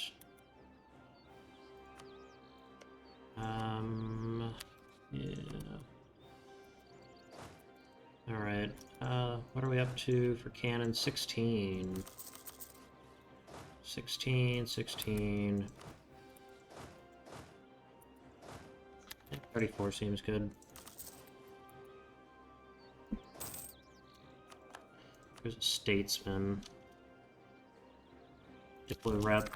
Yeah. Alright, what are we up to for cannon? 16. 16. 34 seems good. There's a statesman. Diplo rep.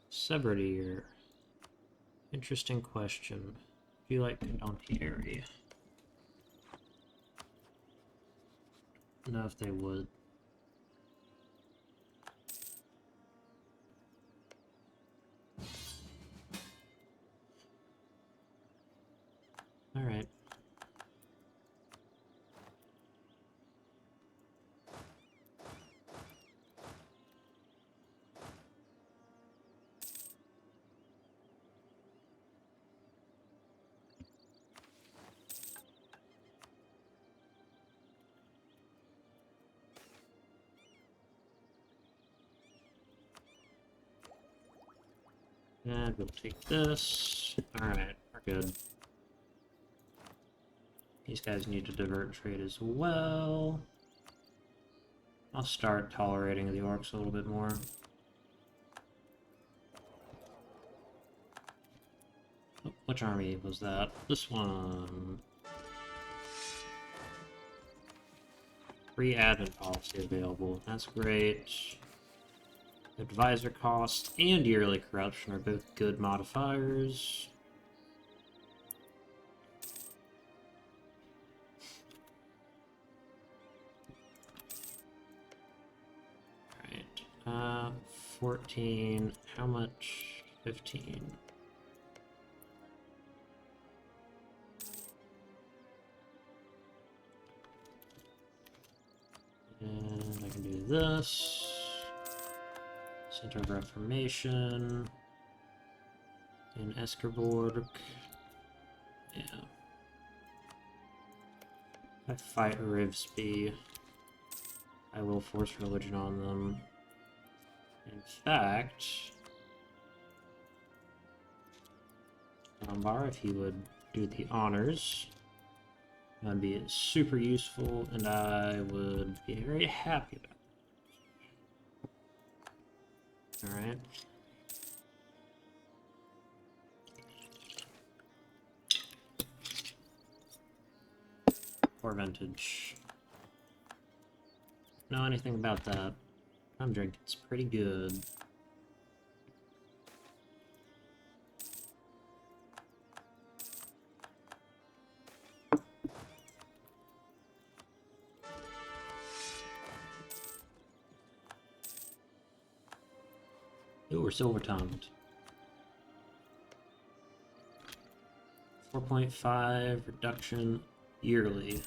Severity. Interesting question. Do you like Condottieri? Know if they would. All right. And we'll take this. Alright, we're good. These guys need to divert trade as well. I'll start tolerating the orcs a little bit more. Oh, which army was that? This one. Free admin policy available. That's great. Advisor costs and yearly corruption are both good modifiers. Alright, 14, how much? 15. And I can do this. Center of Reformation in Eskerborg. Yeah. If I fight Rivesby, I will force religion on them. In fact, Anbennar, if he would do the honors, that'd be super useful, and I would be very happy about it. Alright. Poor vintage. Know anything about that? I'm drinking. It's pretty good. Ooh, we're silver-tongued. 4.5 reduction yearly.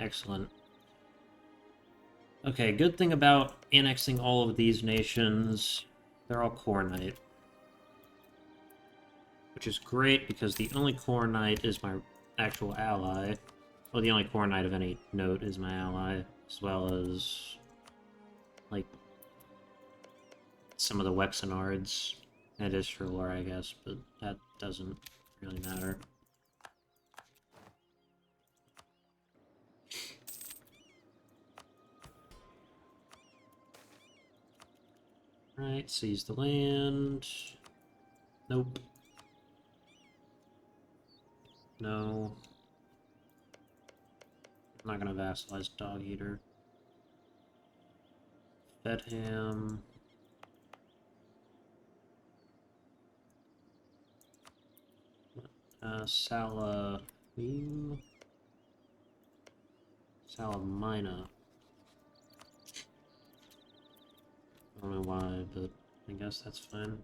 Excellent. Okay, good thing about annexing all of these nations, they're all core knight. Which is great because the only core knight is my actual ally. Well, the only core knight of any note is my ally, as well as, like, some of the Wexenards. That is for lore, I guess, but that doesn't really matter. Right, seize the land. Nope. No. I'm not gonna vassalize Dog Eater. Fed him. Sala... Ooh. Salamina. I don't know why, but I guess that's fine.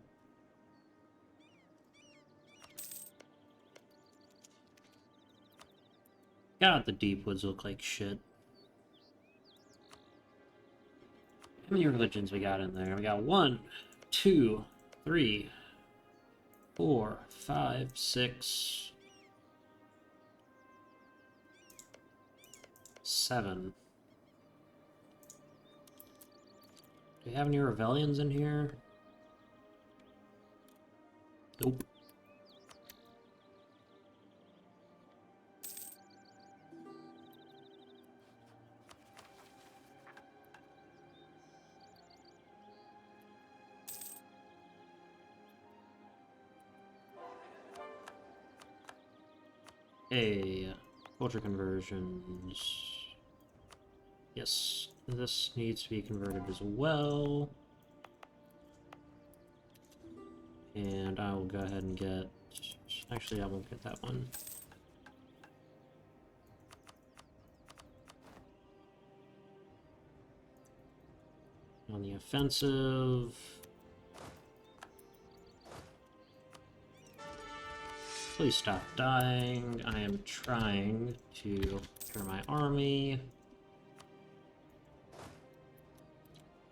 God, the deep woods look like shit. How many religions we got in there? We got 1, 2, 3, 4, 5, 6, 7. Do we have any rebellions in here? Nope. Hey, culture conversions. Yes, this needs to be converted as well. And I will go ahead and get... Actually, I won't get that one. On the offensive... Please stop dying. I am trying to clear my army.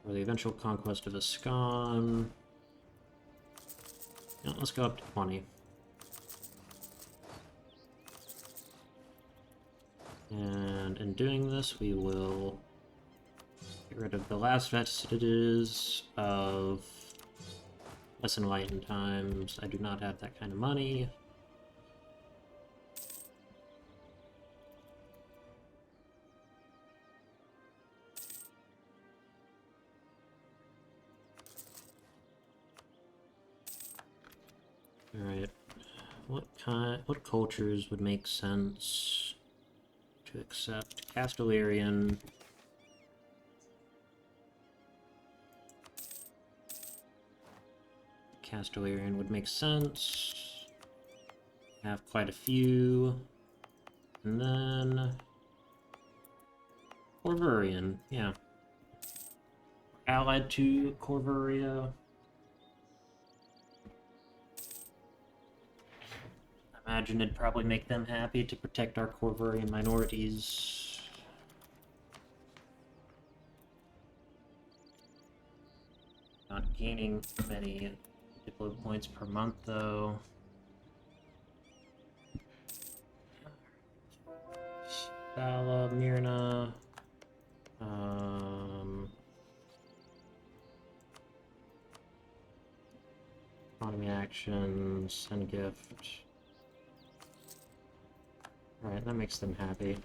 For the eventual conquest of Ascan. Yeah, let's go up to 20. And in doing this, we will get rid of the last vestiges of less enlightened times. I do not have that kind of money. Alright, what cultures would make sense to accept? Castellarian. Castellarian would make sense. Have quite a few. And then... Corvurian, yeah. Allied to Corvuria. I imagine it'd probably make them happy to protect our Corvurian minorities. Not gaining many Diplo points per month, though. Sala, Myrna. Economy actions, send gift. Alright, that makes them happy.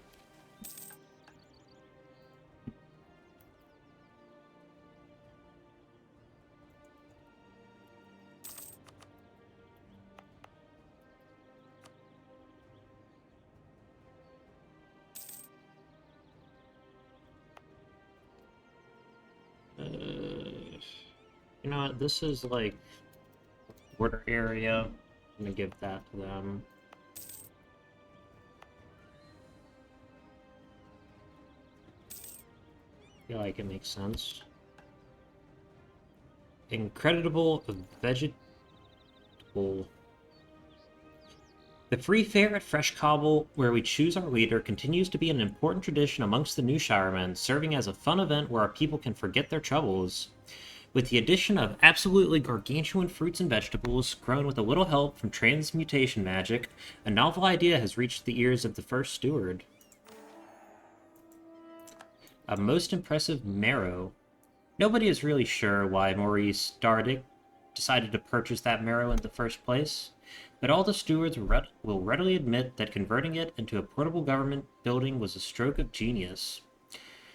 You know what? This is like border area. I'm gonna give that to them. I feel like it makes sense. Incredible vegetable. The free fair at Fresh Cobble, where we choose our leader, continues to be an important tradition amongst the Newshiremen, serving as a fun event where our people can forget their troubles. With the addition of absolutely gargantuan fruits and vegetables, grown with a little help from transmutation magic, a novel idea has reached the ears of the first steward. A most impressive marrow. Nobody is really sure why Maurice Dardick decided to purchase that marrow in the first place, but all the stewards will readily admit that converting it into a portable government building was a stroke of genius.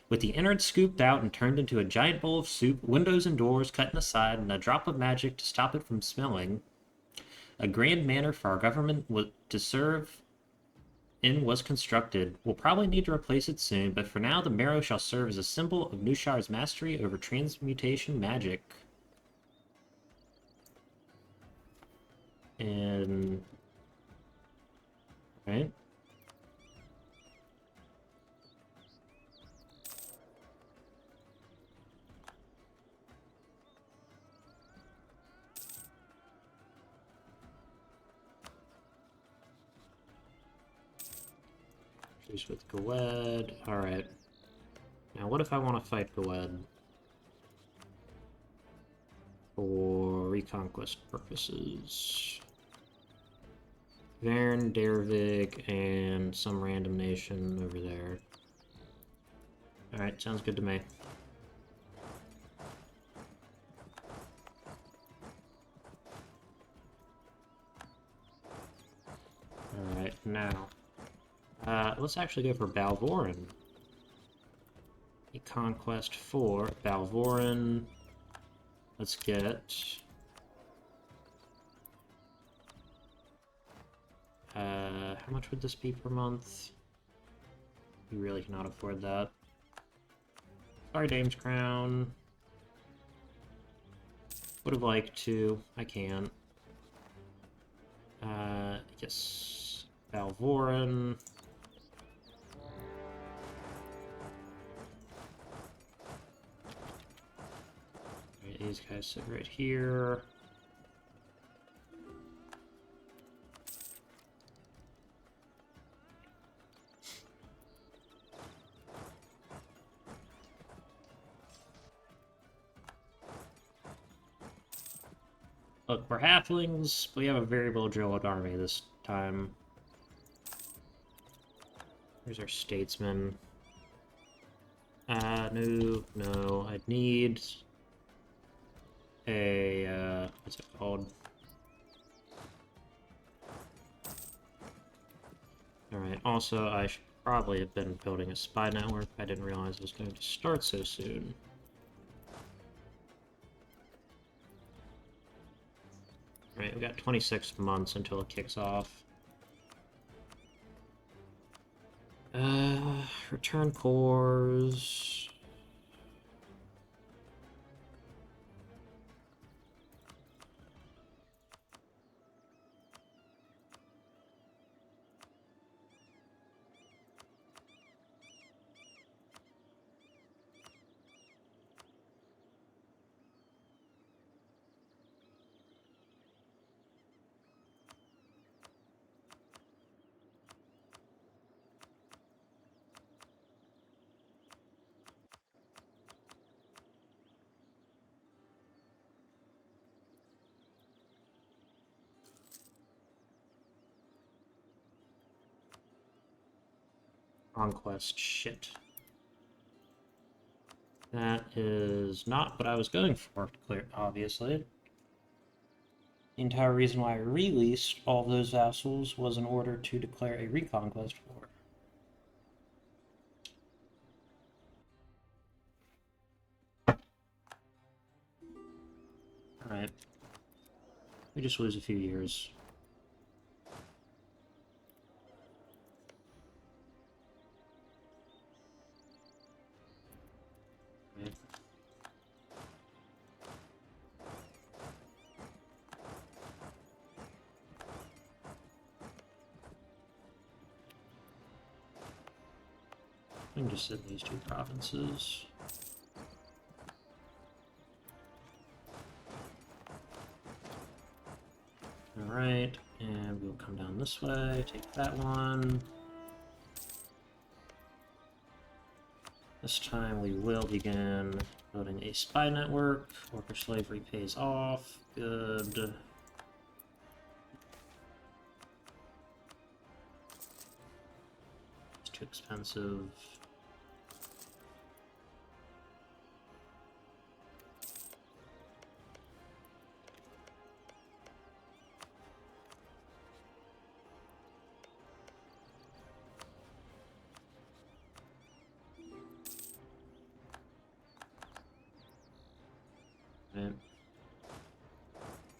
With the innards scooped out and turned into a giant bowl of soup, windows and doors cut in the side, and a drop of magic to stop it from smelling, a grand manor for our government to serve in was constructed. We'll probably need to replace it soon, but for now the marrow shall serve as a symbol of Newshire's mastery over transmutation magic. And... right? Choose with Goed. Alright. Now what if I want to fight Goed? For reconquest purposes. Varen, Dervig, and some random nation over there. Alright, sounds good to me. Alright, now. Let's actually go for Balvoran. A conquest for Balvoran. Let's get... how much would this be per month? You really cannot afford that. Sorry, Dame's Crown. Would have liked to. I can't. Yes. Balvoran. Right, these guys sit right here. Look, we're halflings, but we have a very well-drilled army this time. Here's our statesman. No, I'd need a, what's it called? Alright, also, I should probably have been building a spy network. I didn't realize it was going to start so soon. Alright, we got 26 months until it kicks off. Return cores. Conquest, shit. That is not what I was going for, clear, obviously. The entire reason why I released all of those vassals was in order to declare a reconquest war. Alright. We just lose a few years. We can just send these two provinces. Alright, and we'll come down this way, take that one. This time we will begin building a spy network. Worker slavery pays off. Good. It's too expensive. Right.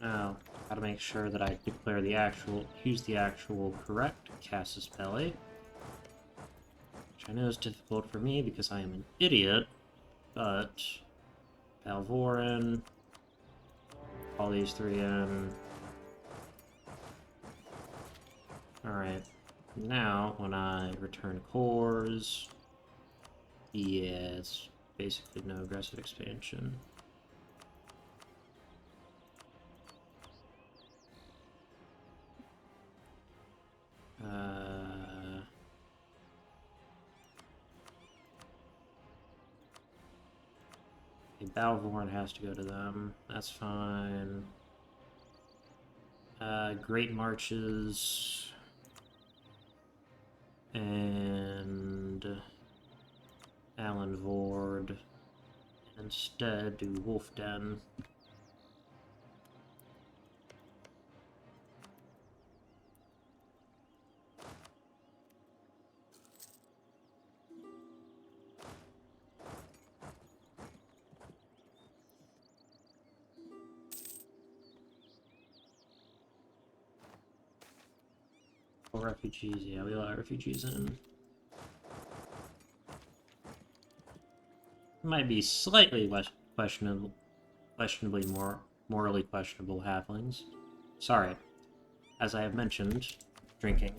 Now, gotta make sure that I declare the actual, use the actual correct casus belli. Which I know is difficult for me because I am an idiot, but Valvorin, all these three in. Alright, now when I return cores, yeah, it's basically no aggressive expansion. Balvorn has to go to them. That's fine. Great Marches. And Alan Vord. Instead, do Wolfden. Refugees, yeah, we let refugees in. Might be slightly less questionably more morally questionable halflings. Sorry, as I have mentioned, drinking.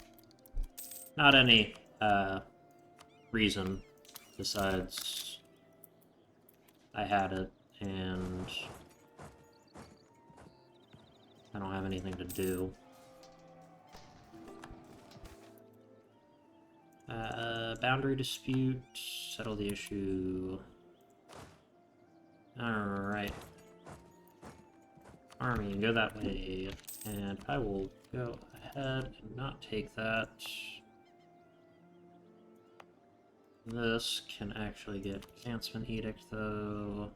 Not any reason besides I had it and I don't have anything to do. Boundary dispute, settle the issue. Alright. Army, go that way. And I will go ahead and not take that. This can actually get advancement edict, though.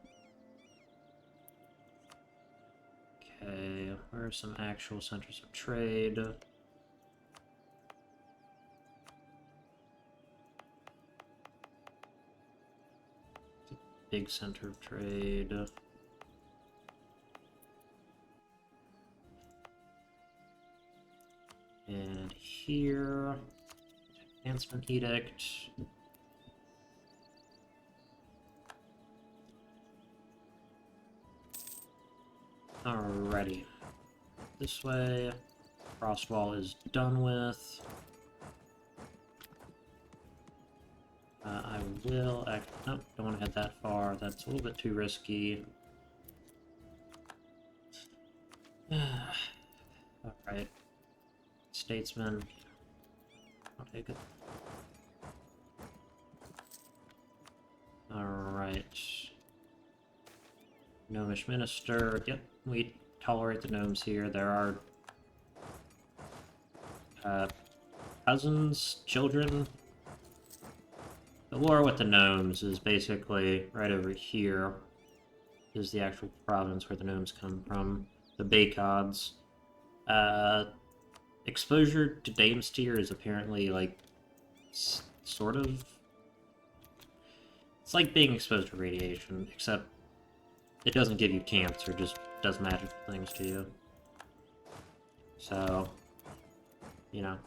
Okay, where are some actual centers of trade? Big center of trade. And here, advancement edict. Alrighty. This way, Frostwall is done with. I will nope, don't want to head that far. That's a little bit too risky. Alright. Statesman. I'll take it. Alright. Gnomish Minister. Yep, we tolerate the gnomes here. There are cousins, children. The war with the gnomes is basically right over here. Is the actual province where the gnomes come from. The Baycods. Exposure to Damestier is apparently, like, sort of... It's like being exposed to radiation, except it doesn't give you cancer, it just does magical things to you. So, you know.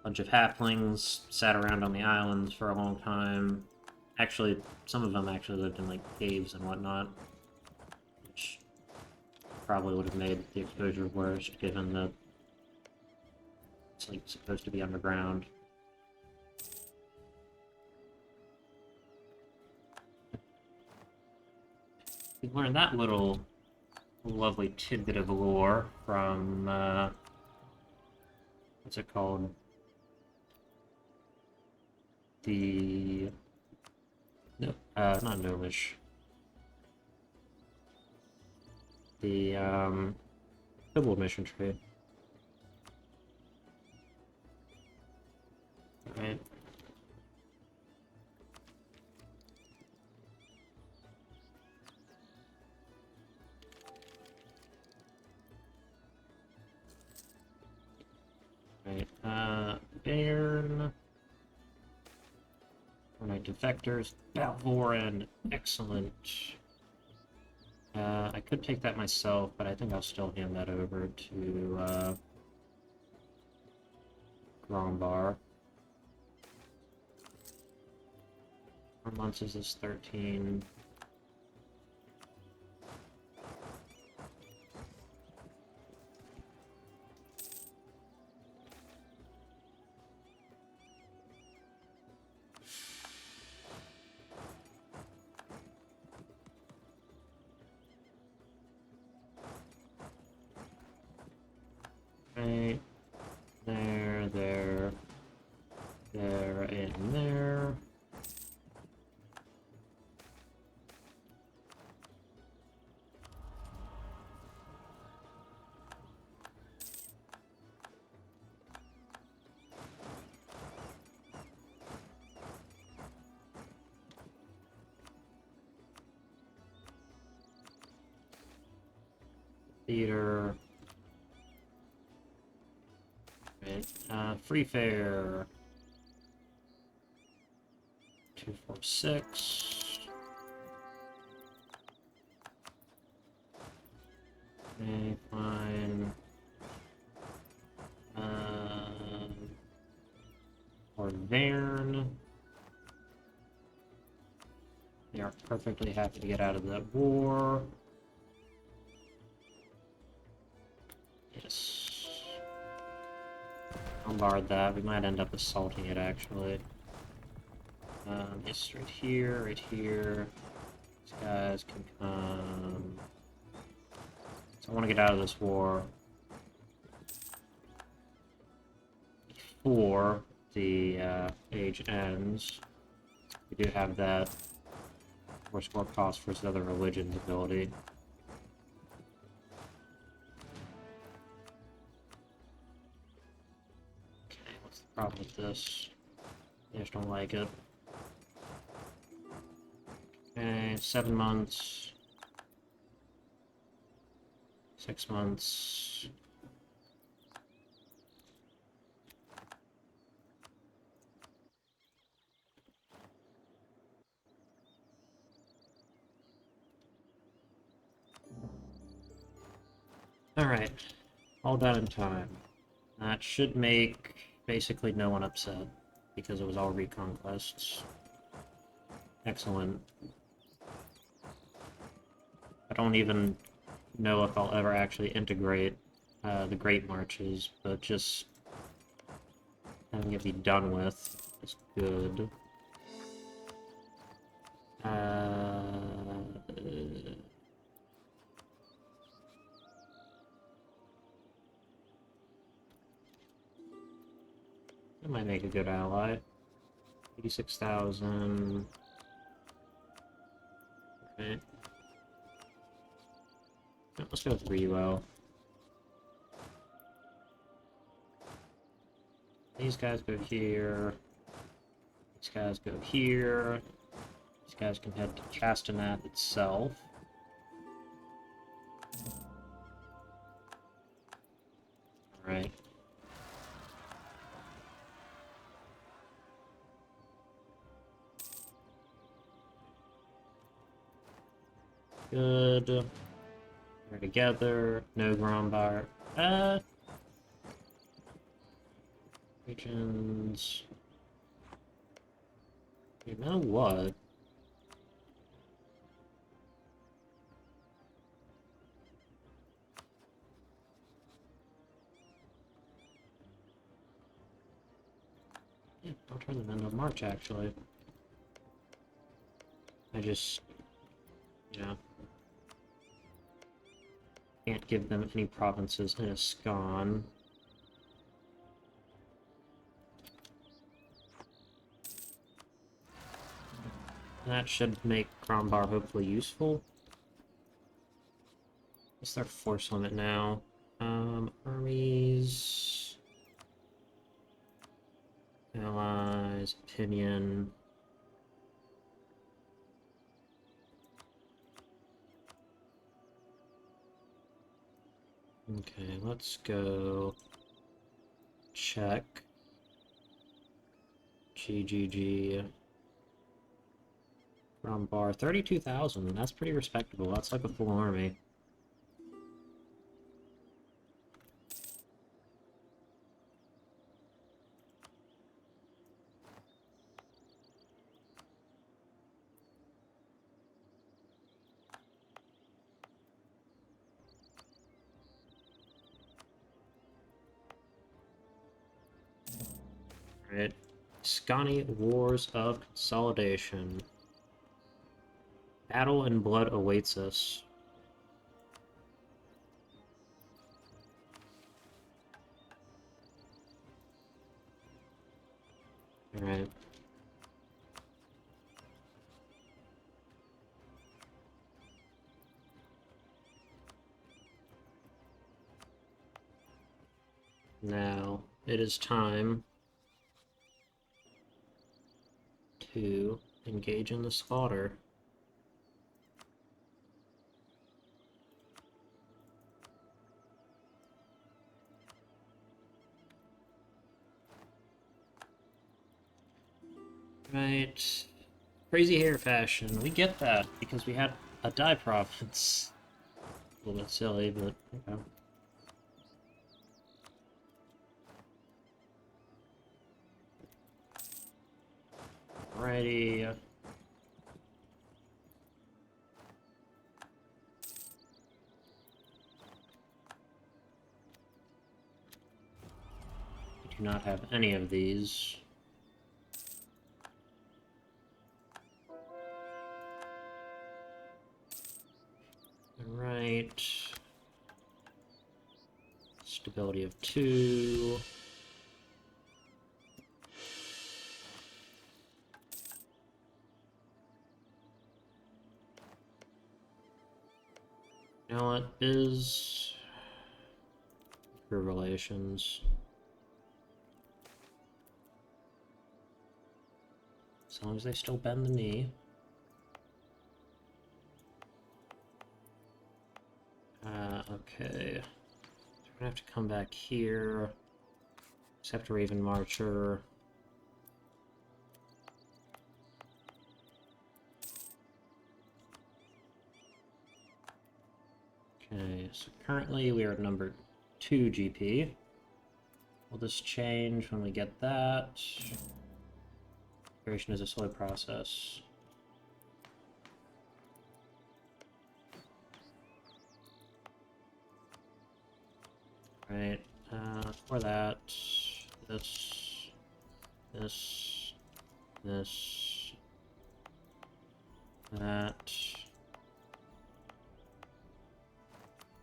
Bunch of halflings sat around on the islands for a long time. Actually, some of them actually lived in, like, caves and whatnot. Which probably would have made the exposure worse, given that It's like supposed to be underground. We learned that little lovely tidbit of lore from what's it called? The no, not Newshire. The Pibble mission tree. Right. Right. Bairn. Alright, defectors. Balvoran. Excellent. I could take that myself, but I think I'll still hand that over to Grombar. How months is this? 13. Right. There, and there. Theater. Right. Free fare. 246. Okay, fine. Or Vern. They are perfectly happy to get out of that war. Yes. Bombard that. We might end up assaulting it, actually. Yes, right here, right here. These guys can come. So I want to get out of this war before the age ends. We do have that force war cost for his other religion's ability. Okay, what's the problem with this? I just don't like it. Okay, 7 months. 6 months. Alright, all done in time. That should make basically no one upset, because it was all reconquests. Excellent. I don't even know if I'll ever actually integrate the Great Marches, but just having it be done with is good. It might make a good ally. 86,000. Okay. Let's go with Relo. These guys go here. These guys go here. These guys can head to Castanet itself. Alright. Good. They're together. No Grombar. Regions. You know what? I'll turn them into March, actually. I just, can't give them any provinces in a scon. That should make Grombar hopefully useful. What's their force limit now? Armies... Allies, opinion... Okay, let's go... check... GGG... Grombar, 32,000, that's pretty respectable, that's like a full army. Alright, Scani Wars of Consolidation. Battle and blood awaits us. Alright. Now, it is time to engage in the slaughter. Right. Crazy hair fashion. We get that because we had a dye province. A little bit silly, but okay. Alrighty. We do not have any of these. Alright. Stability of 2. You know what is for relations? As long as they still bend the knee. Okay. We're gonna have to come back here. Except Raven Marcher. Okay, so currently we are at number 2 GP. Will this change when we get that? Creation is a slow process. Right, for that, this, that,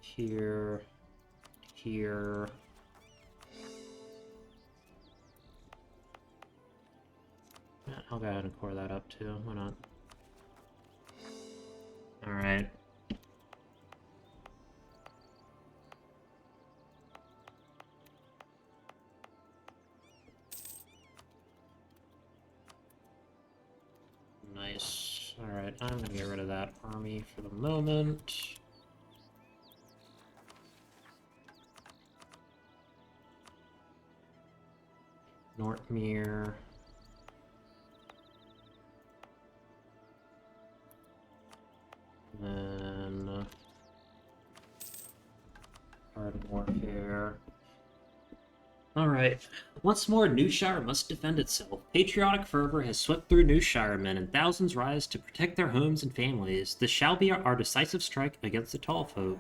here, here. Yeah, I'll go ahead and core that up too, why not? Alright. Nice. Alright, I'm gonna get rid of that army for the moment. Nortmere. And then Hard Warfare. Alright. Once more, Newshire must defend itself. Patriotic fervor has swept through Newshiremen, and thousands rise to protect their homes and families. This shall be our decisive strike against the tall folk.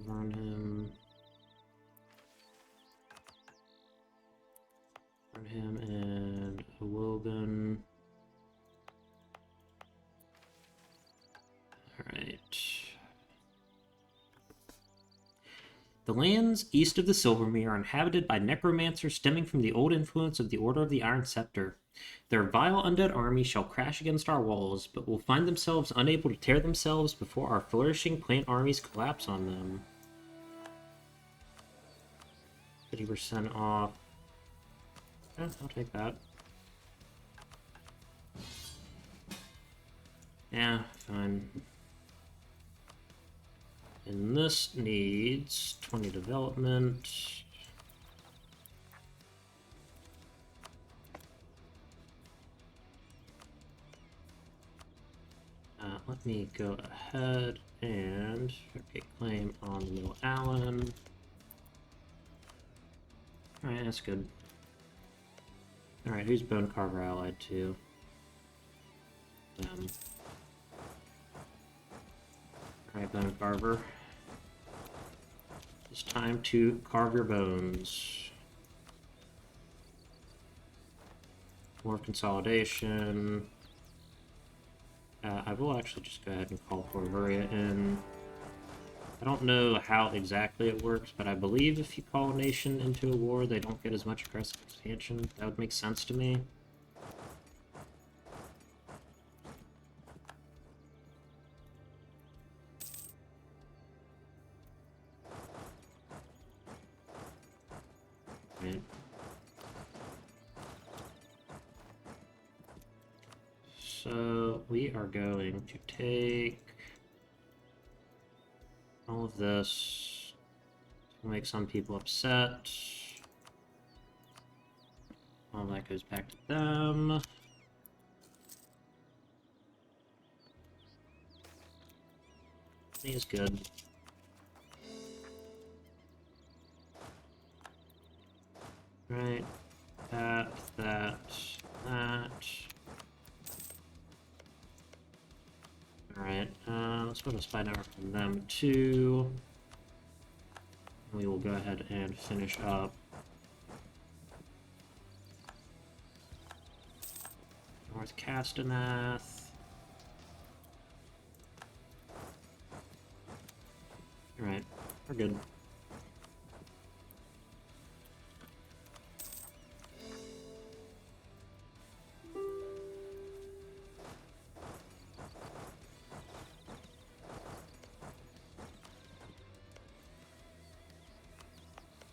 Warn him. lands east of the Silvermere are inhabited by necromancers stemming from the old influence of the Order of the Iron Scepter. Their vile undead army shall crash against our walls, but will find themselves unable to tear themselves before our flourishing plant armies collapse on them. 50% off. Yeah, I'll take that. Yeah, fine. And this needs 20 development. Let me go ahead and okay, claim on the Middle Allen. Alright, that's good. Alright, who's Bone Carver allied to? Them. Alright, Bone Carver. It's time to carve your bones. More consolidation. I will actually just go ahead and call Corvaria in. I don't know how exactly it works, but I believe if you call a nation into a war, they don't get as much aggressive expansion. That would make sense to me. Right. So we are going to take all of this. Will make some people upset. All that goes back to them. He is good. Right. That. Alright, let's put a spy network from them too. We will go ahead and finish up North Castenath. Alright, we're good.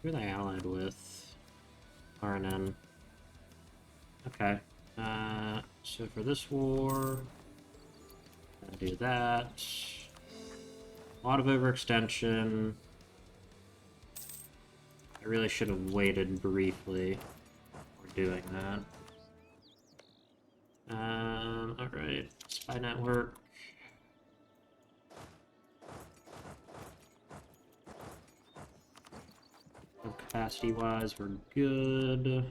Who are they allied with? RNN. Okay. So for this war, I'll do that. A lot of overextension. I really should have waited briefly before doing that. Alright. Spy network. Capacity-wise, we're good.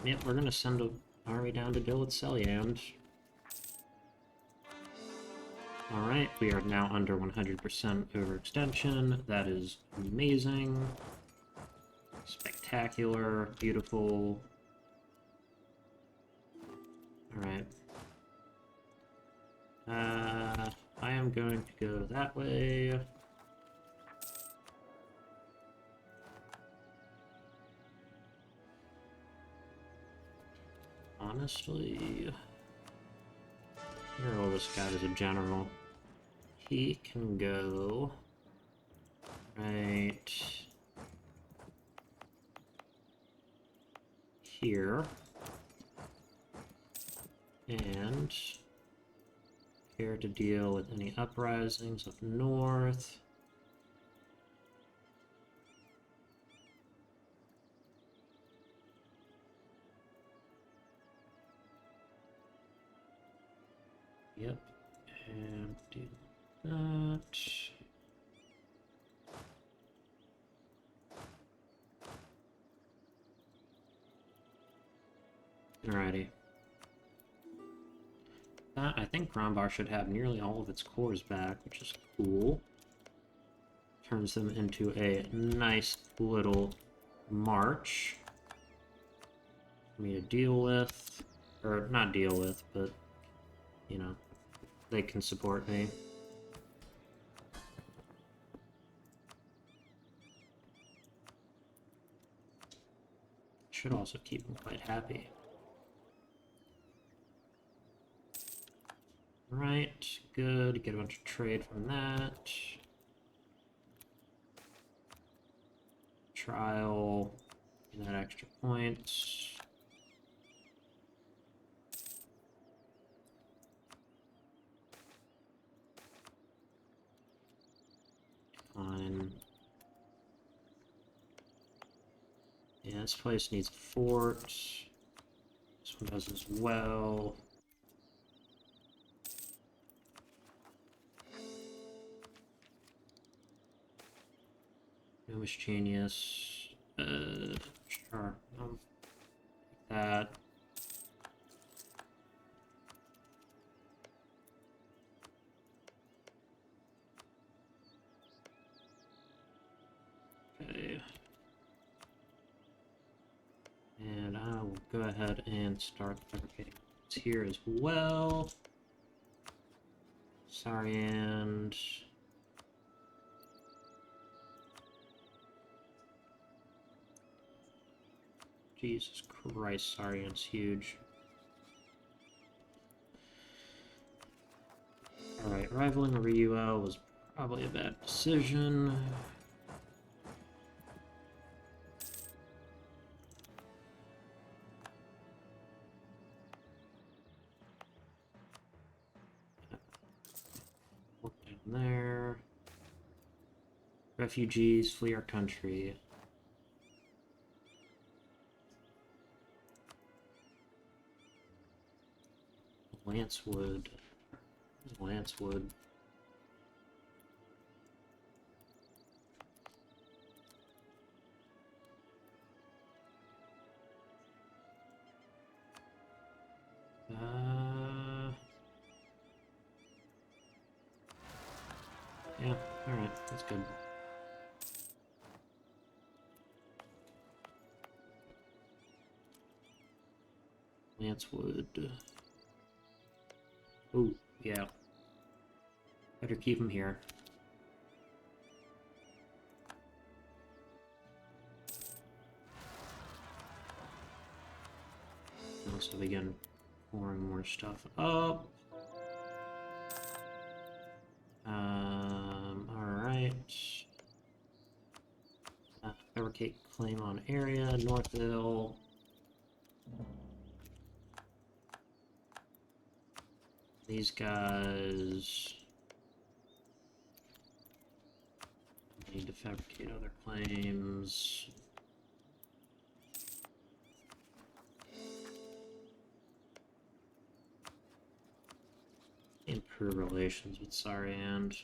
Yep, we're gonna send an army down to deal with Celyand. Alright, we are now under 100% overextension. That is amazing. Spectacular. Beautiful. Alright. I am going to go that way. Honestly, here, all this guy is a general. He can go right here and care to deal with any uprisings up north. Yep, and do that. Alrighty. That, I think Grombar should have nearly all of its cores back, which is cool. Turns them into a nice little march for me to deal with. Or, not deal with, but, you know, they can support me. should also keep him quite happy. Right, good. Get a bunch of trade from that. Trial, get that extra points. Fine. Yeah, this place needs a fort. This one does as well. Newshire genius. Sure. Like that. Okay. And I will go ahead and start fabricating here as well. Sorry, and Jesus Christ, Sarian's huge. Alright, rivaling Ryuel was probably a bad decision. Down there. Refugees flee our country. Lancewood. Lancewood. Yeah, alright, that's good. Lancewood. Oh, yeah. Better keep him here. Also begin pouring more stuff up. Alright. Fabricate claim on area, Northville. These guys need to fabricate other claims. Improve relations with Sariand.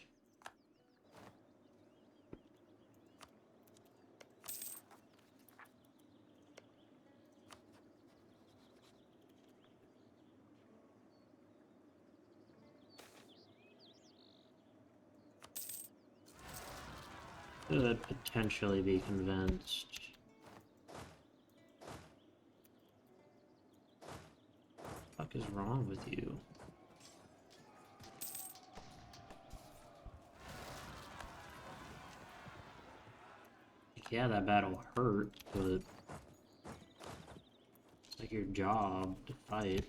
Could potentially be convinced. What the fuck is wrong with you? Yeah, that battle hurt, but it's like your job to fight.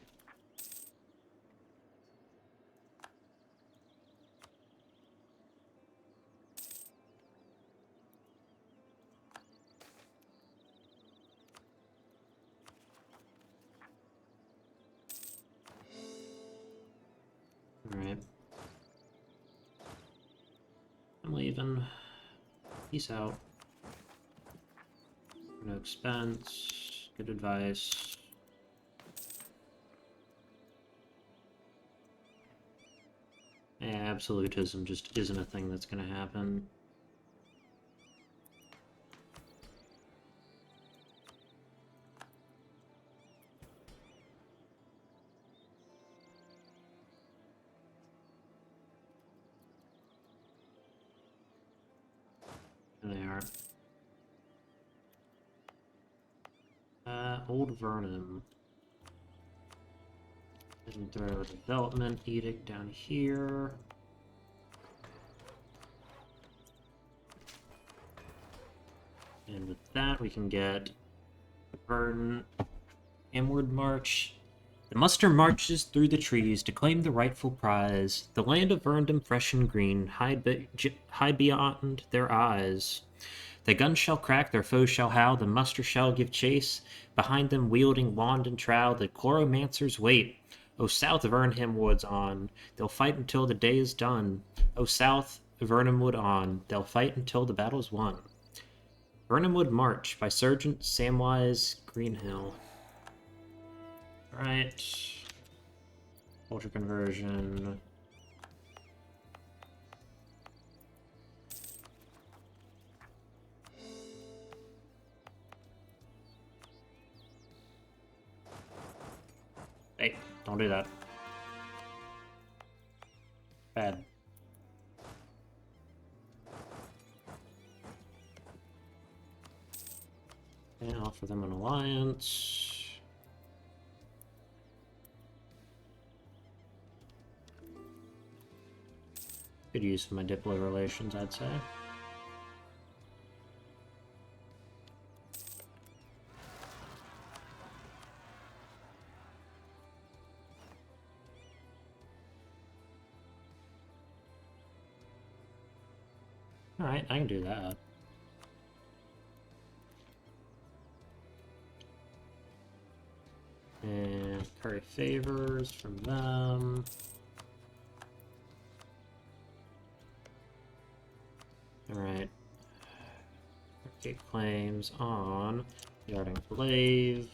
Alright. I'm leaving. Peace out. No expense. Good advice. Yeah, absolutism just isn't a thing that's gonna happen. There they are. Old Vernon. And throw a development edict down here. And with that, we can get Verdant. Hamward March. The muster marches through the trees to claim the rightful prize. The land of Verndom fresh and green, high beyond their eyes. The guns shall crack, their foes shall howl, the muster shall give chase. Behind them, wielding wand and trowel, the chloromancers wait. O south of Vernham Woods on, they'll fight until the day is done. O south of Vernham Wood on, they'll fight until the battle's won. Vernham Wood March by Sergeant Samwise Greenhill. Alright. Culture conversion. Hey, don't do that. Bad. And offer them an alliance. Good use of my Diplo relations, I'd say. Alright, I can do that. And curry favors from them. Alright. Take claims on Yarding Glaive.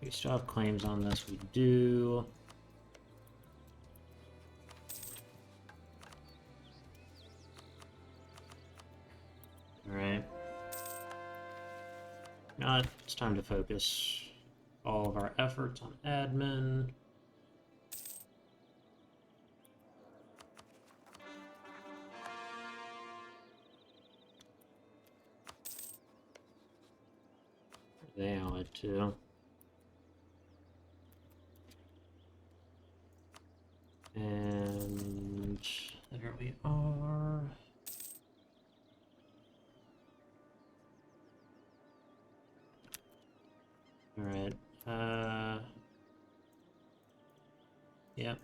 We still have claims on this, we do. Alright. Now it's time to focus all of our efforts on admin. They allied to. And there we are. Alright, yep.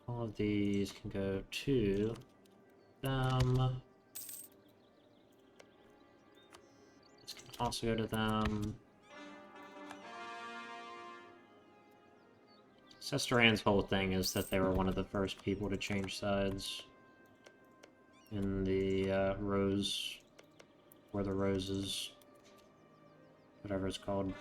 All of these can go to them. This can also go to them. Sestoran's whole thing is that they were one of the first people to change sides in the Rose, or the Roses, whatever it's called.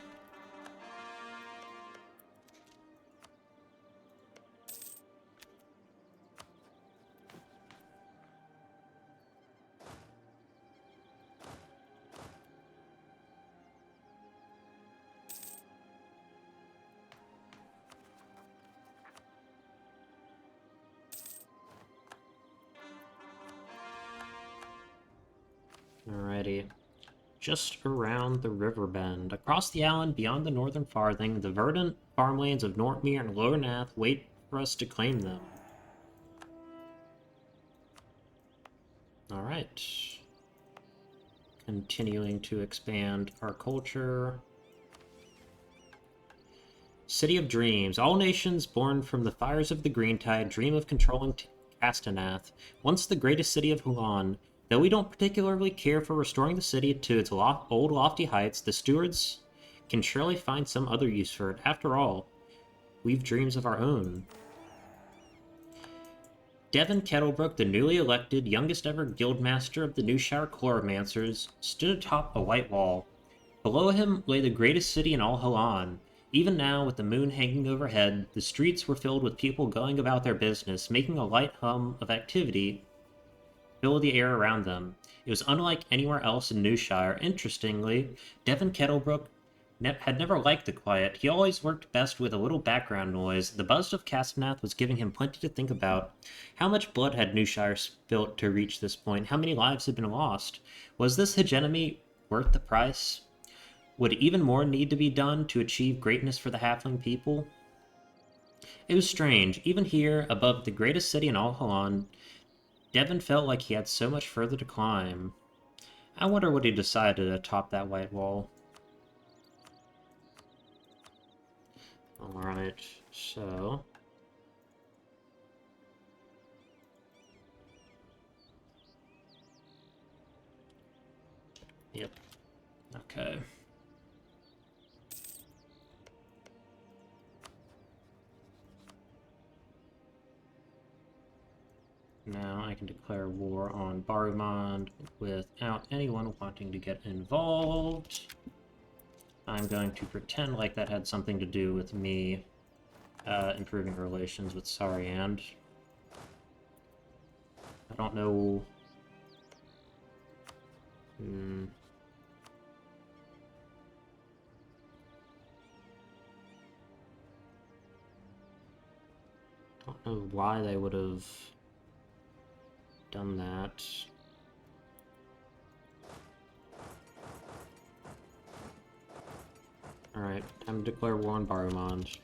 Alrighty. Just around the river bend. Across the island, beyond the northern farthing, the verdant farmlands of Nortmere and Lower Nath wait for us to claim them. Alright. Continuing to expand our culture. City of Dreams. All nations born from the fires of the Greentide dream of controlling Castenath, once the greatest city of Hulan. Though we don't particularly care for restoring the city to its old lofty heights, the stewards can surely find some other use for it. After all, we've dreams of our own. Devon Kettlebrook, the newly elected, youngest ever guildmaster of the Newshire Chloromancers, stood atop a white wall. Below him lay the greatest city in all Hulan. Even now, with the moon hanging overhead, the streets were filled with people going about their business, making a light hum of activity fill the air around them. It was unlike anywhere else in Newshire. Interestingly, Devon Kettlebrook had never liked the quiet. He always worked best with a little background noise. The buzz of Castenath was giving him plenty to think about. How much blood had Newshire spilt to reach this point? How many lives had been lost? Was this hegemony worth the price? Would even more need to be done to achieve greatness for the Halfling people? It was strange. Even here, above the greatest city in all Hulan, Devon felt like he had so much further to climb. I wonder what he decided atop that white wall. Alright, so... Yep. Okay. Now I can declare war on Barumond without anyone wanting to get involved. I'm going to pretend like that had something to do with me improving relations with Sariand. I don't know... Don't know why they would have done that. Alright, time to declare war on Barumond.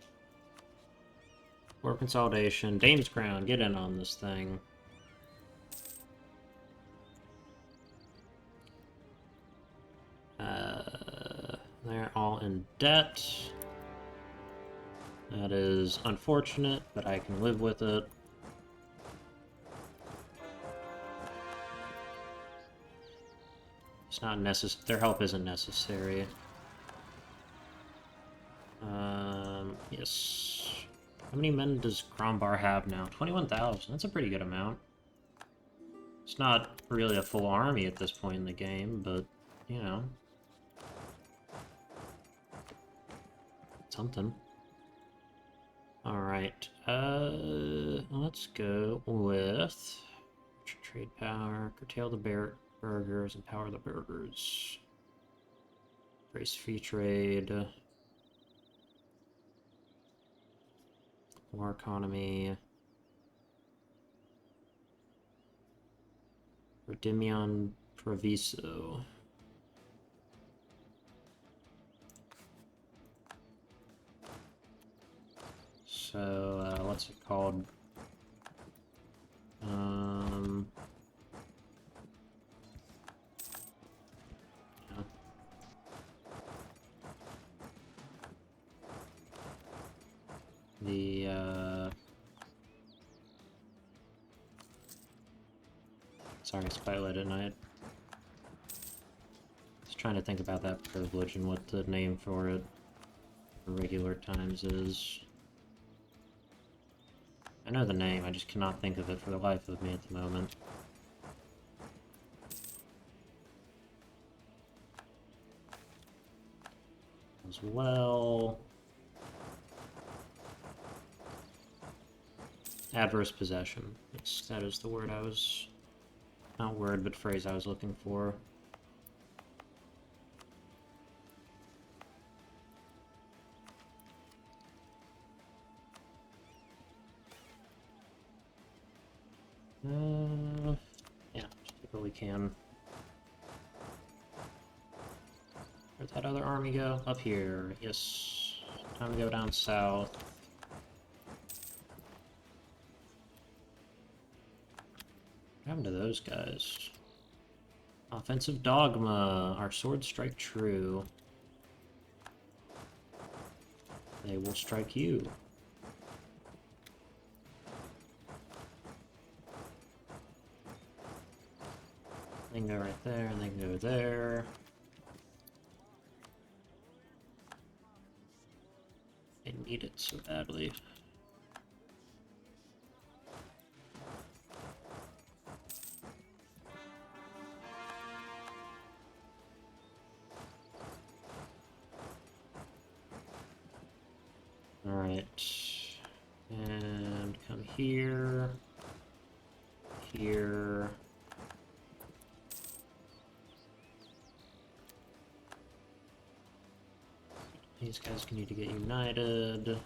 War consolidation. Dame's Crown, get in on this thing. They're all in debt. That is unfortunate, but I can live with it. It's not necessary. Their help isn't necessary. Yes. How many men does Grombar have now? 21,000. That's a pretty good amount. It's not really a full army at this point in the game, but, you know. Something. Alright, let's go with trade power, curtail the burgers, empower the burgers, raise free trade, war economy, Redimion Proviso. So, what's it called? Yeah. Sorry, it's quite late at night. Just trying to think about that privilege and what the name for it for regular times is. I know the name, I just cannot think of it for the life of me at the moment. As well... Adverse possession. Yes, that is the word I was... Not word, but phrase I was looking for. Yeah, just take what we can. Where'd that other army go? Up here. Yes. Time to go down south. What happened to those guys? Offensive dogma. Our swords strike true. They will strike you. They can go right there, and they can go there. I need it so badly. Alright. And come here. Here. These guys need to get united to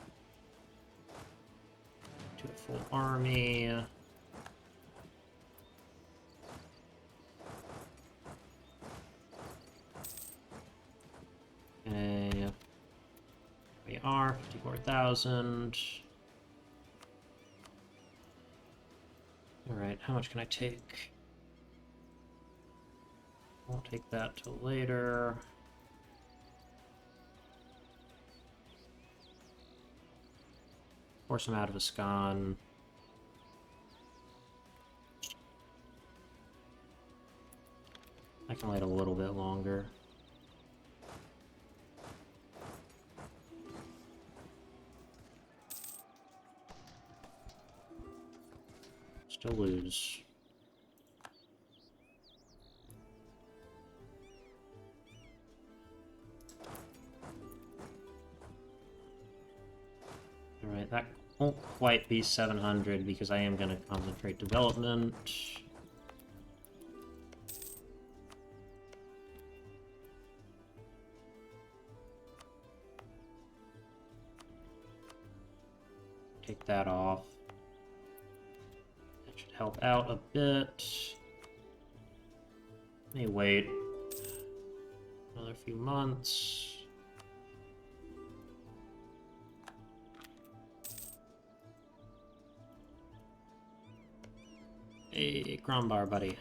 a full army. Okay. We are 54,000. Alright, how much can I take? Won't take that till later. Force him out of a scon. I can wait a little bit longer. Still lose. Alright, that won't quite be 700 because I am going to concentrate development. Take that off. That should help out a bit. May wait another few months. Hey, Grombar, buddy.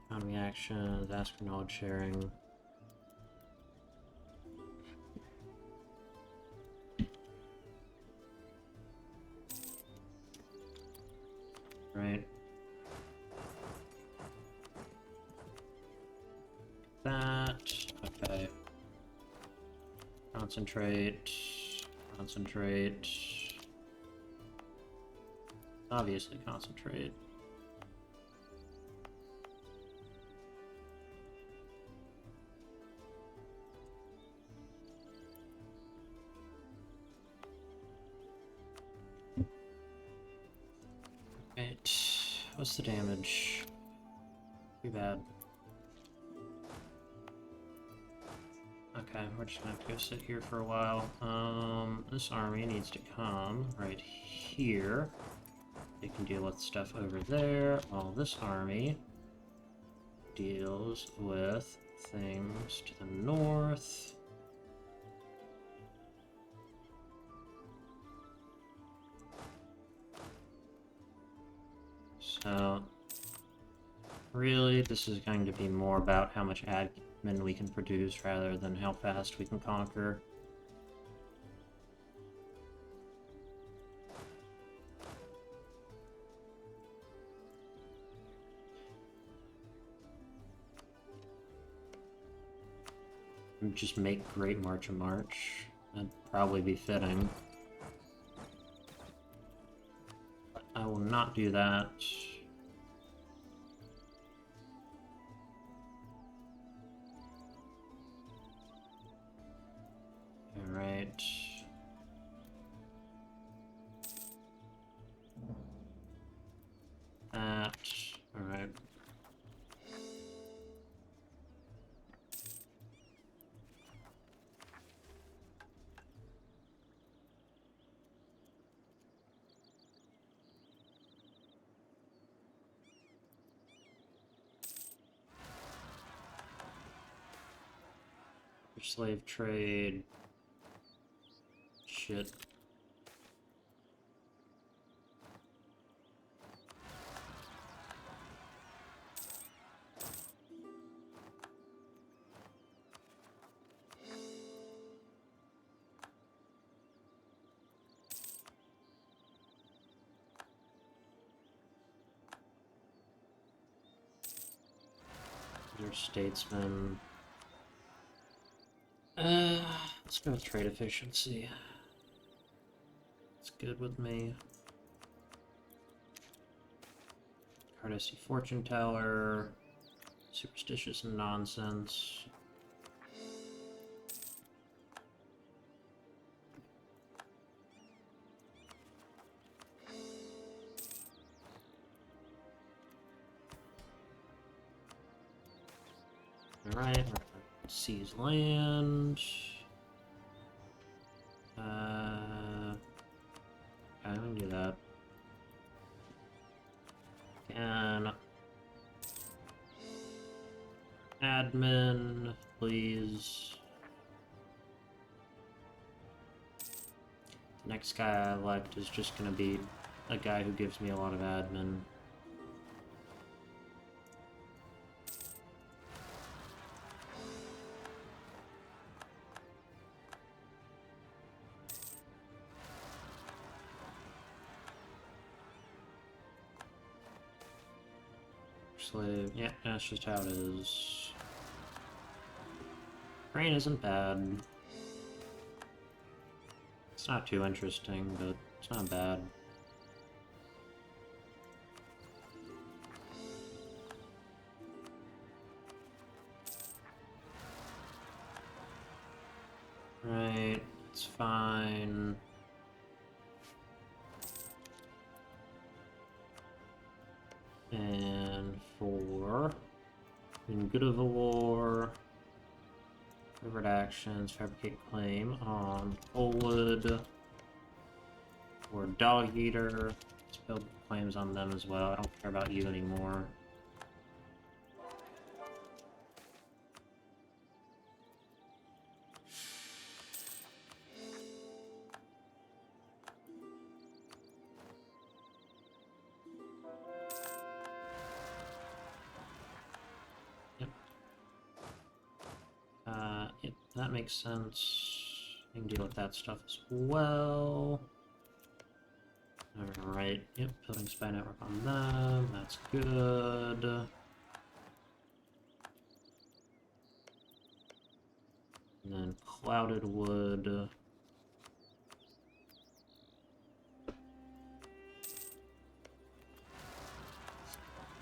Economy actions, ask for knowledge sharing. Right. That. Okay. Concentrate. Concentrate. Obviously concentrate. Right. What's the damage? Too bad. Okay, we're just gonna have to go sit here for a while. This army needs to come right here. They can deal with stuff over there, while this army deals with things to the north. So, really, this is going to be more about how much admin we can produce rather than how fast we can conquer. Just make Great March a march. That'd probably be fitting. But I will not do that. Alright. That. Alright. Slave trade. Shit. Your statesman. Let's go with trade efficiency. It's good with me. Courtesy fortune teller. Superstitious nonsense. Alright, we're gonna seize land. I can do that. And admin, please. The next guy I elect is just gonna be a guy who gives me a lot of admin. slave. Yeah, that's just how it is. Rain isn't bad. It's not too interesting, but it's not bad. Right, it's fine. And for in good of a war, favorite actions, fabricate claim on Oldwood or Dog Eater. Let's build claims on them as well. I don't care about you anymore. Yep, that makes sense. I can deal with that stuff as well. Alright, yep, building spy network on them, that's good. And then clouded wood.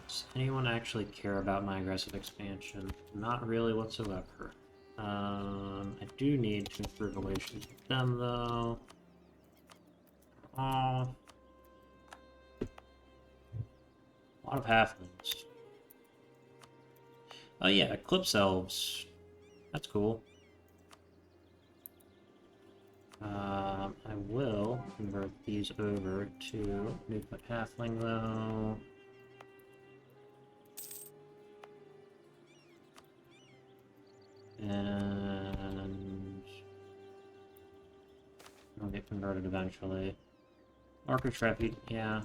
Does anyone actually care about my aggressive expansion? Not really whatsoever. I do need to improve relations with them, though. Oh, a lot of halflings. Oh yeah, Eclipse Elves. That's cool. I will convert these over to Newfoot Halfling, though. And I'll get converted eventually. Orcish Refuge, yeah.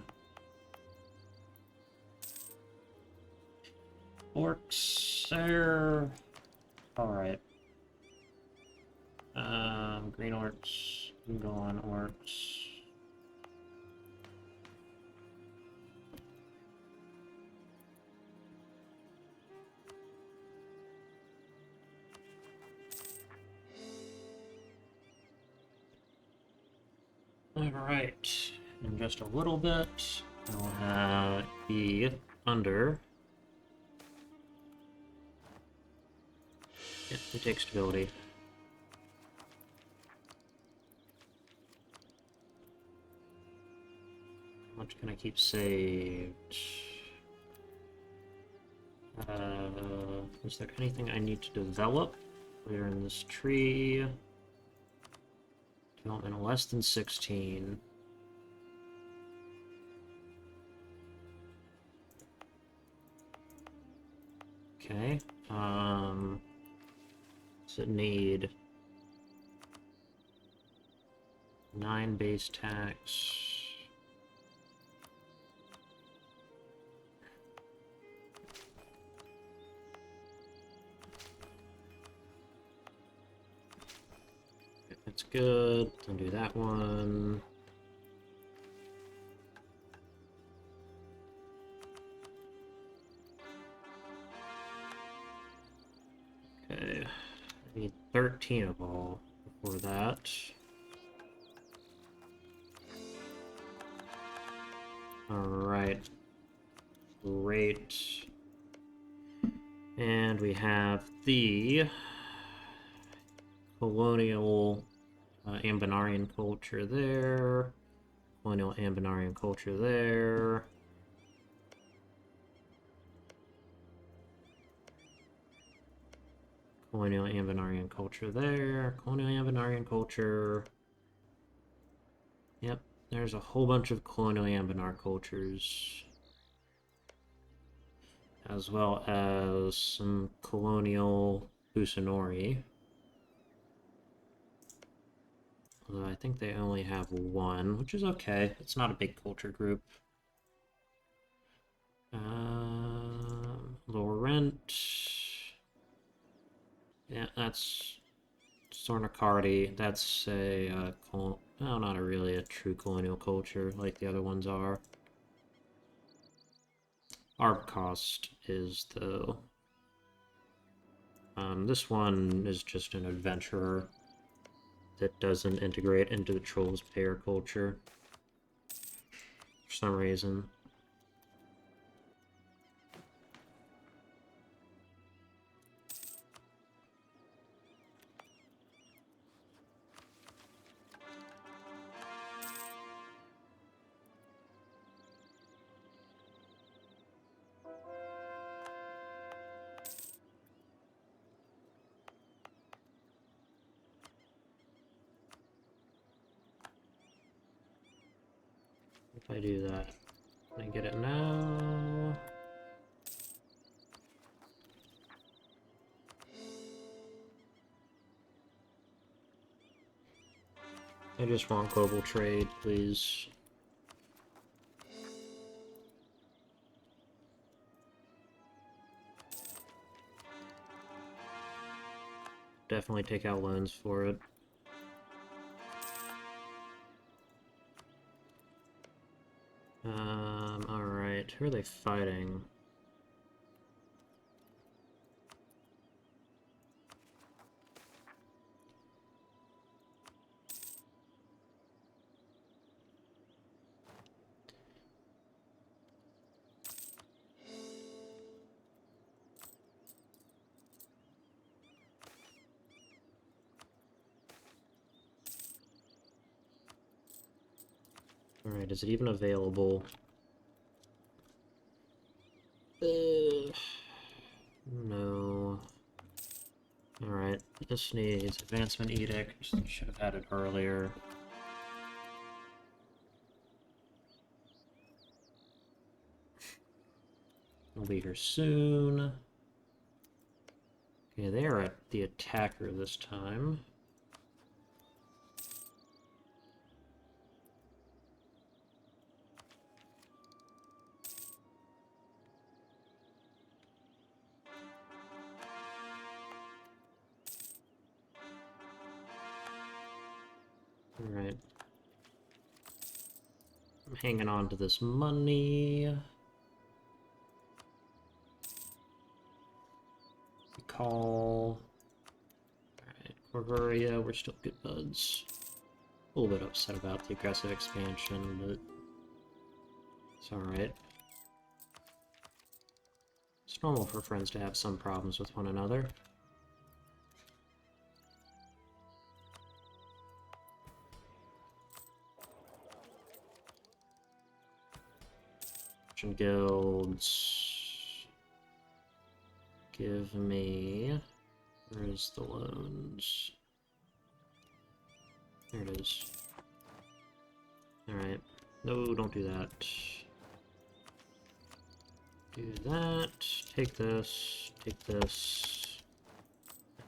Orcs, they're alright. Green orcs, you can go on orcs. Alright, in just a little bit, I'll have the under. Yep, we take stability. How much can I keep saved? Is there anything I need to develop? We're in this tree. Development less than 16. Okay. Does it need 9 base tax? That's good. Don't do that one. Okay. I need 13 of all before that. Alright. Great. And we have the colonial Anbenarian culture there. Colonial Anbenarian culture there. Colonial Anbenarian culture there. Colonial Anbenarian culture. Yep, there's a whole bunch of colonial Anbennar cultures. As well as some colonial Busanori. Although I think they only have one, which is okay. It's not a big culture group. Lower rent. Yeah, that's Sornacardi. That's a no, not really a true colonial culture like the other ones are. ARB cost is, though. This one is just an adventurer that doesn't integrate into the Trolls payer culture for some reason. If I do that, can I get it now? I just want global trade, please. Definitely take out loans for it. Alright, who are they fighting? Alright, is it even available? No. Alright, this needs advancement edict. Should have had it earlier. I'll be here soon. Okay, they are at the attacker this time. Alright. I'm hanging on to this money. Call. Alright, Corvaria, we're still good buds. A little bit upset about the aggressive expansion, but it's alright. It's normal for friends to have some problems with one another. Guilds. Give me... Where's the loans? There it is. Alright. No, don't do that. Do that. Take this. Take this.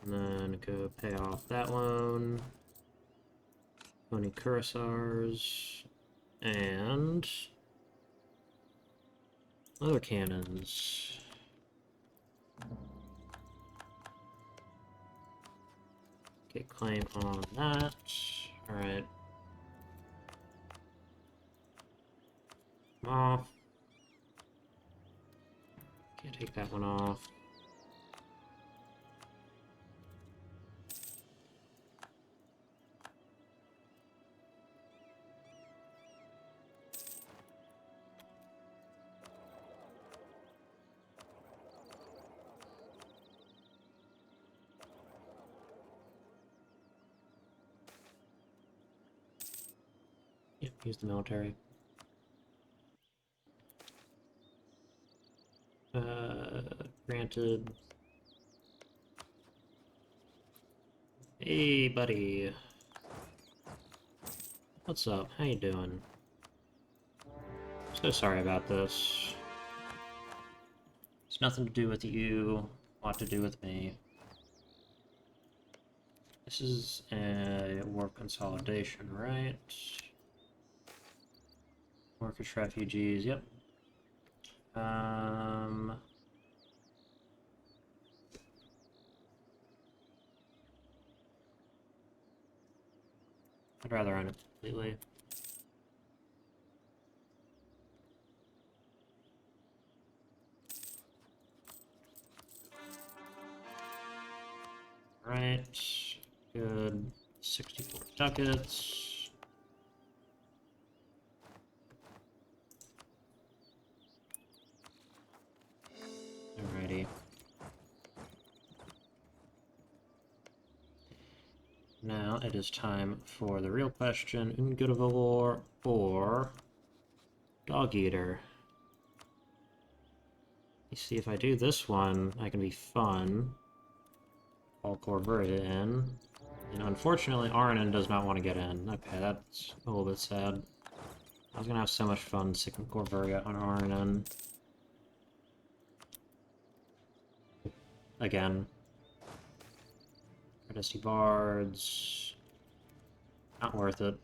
And then go pay off that loan. Pony cursors. And... other cannons. Okay, claim on that. Alright. Off. Can't take that one off. Yep, use the military. Granted. Hey, buddy. What's up? How you doing? So sorry about this. It's nothing to do with you, a lot to do with me. This is a war of consolidation, right? Workers, refugees, yep. I'd rather end it completely. Alright. Good. 64 ducats. Alrighty. Now it is time for the real question. Good of a war or dog eater? You see, if I do this one, I can be fun. All Corveria in. And unfortunately, Arnon does not want to get in. Okay, that's a little bit sad. I was gonna have so much fun sticking Corveria on Arnon. Again. Dusty Bards. Not worth it.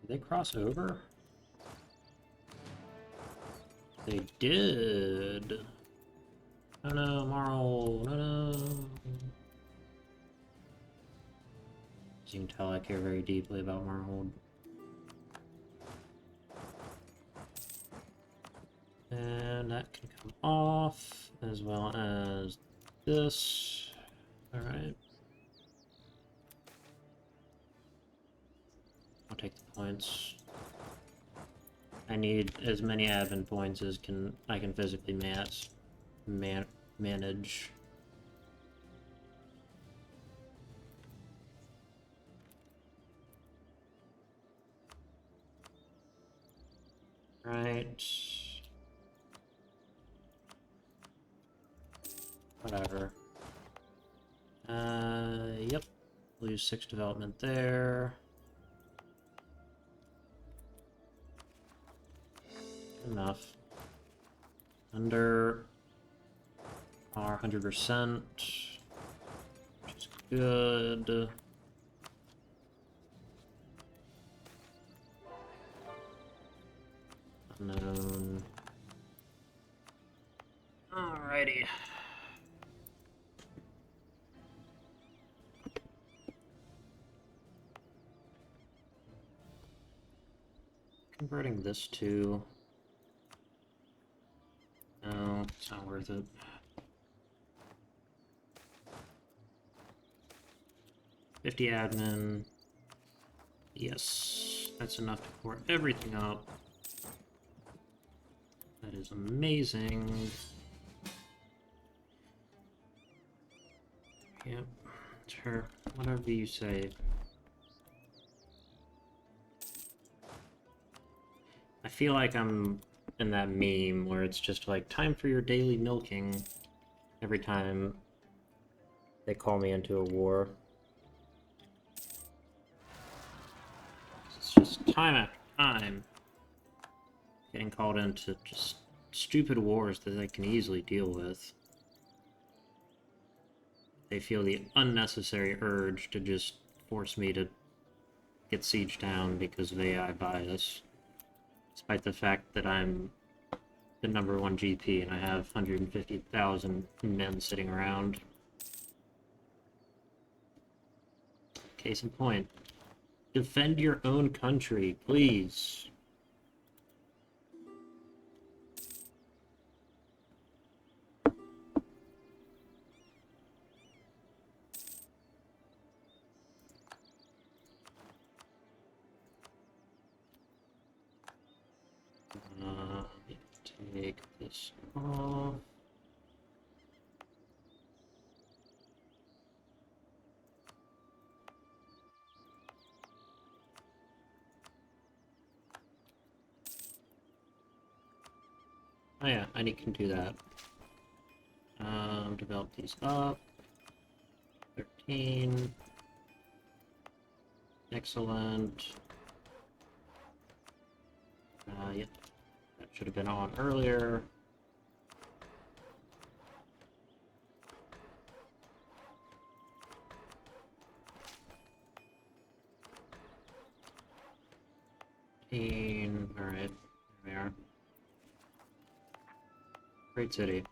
Did they cross over? They did. No, no, Marl. No, no. As you can tell, I care very deeply about Marhold. And that can come off, as well as this. Alright. I'll take the points. I need as many admin points as I can physically manage. Right. Whatever. Yep. Lose 6 development there. Enough. Under our 100%, which is good. Unknown. Alrighty. Converting this to... No, it's not worth it. $50 admin. Yes, that's enough to core everything up. That is amazing. Yep, sure, whatever you say. I feel like I'm in that meme where it's just like, time for your daily milking every time they call me into a war. It's just time after time getting called into just stupid wars that they can easily deal with. They feel the unnecessary urge to just force me to get siege down because of AI bias. Despite the fact that I'm the #1 GP and I have 150,000 men sitting around. Case in point. Defend your own country, please. Take this off. Oh yeah, I can do that. Develop these up. 13. Excellent. Yep. That should have been on earlier. Alright, there we are. Great city.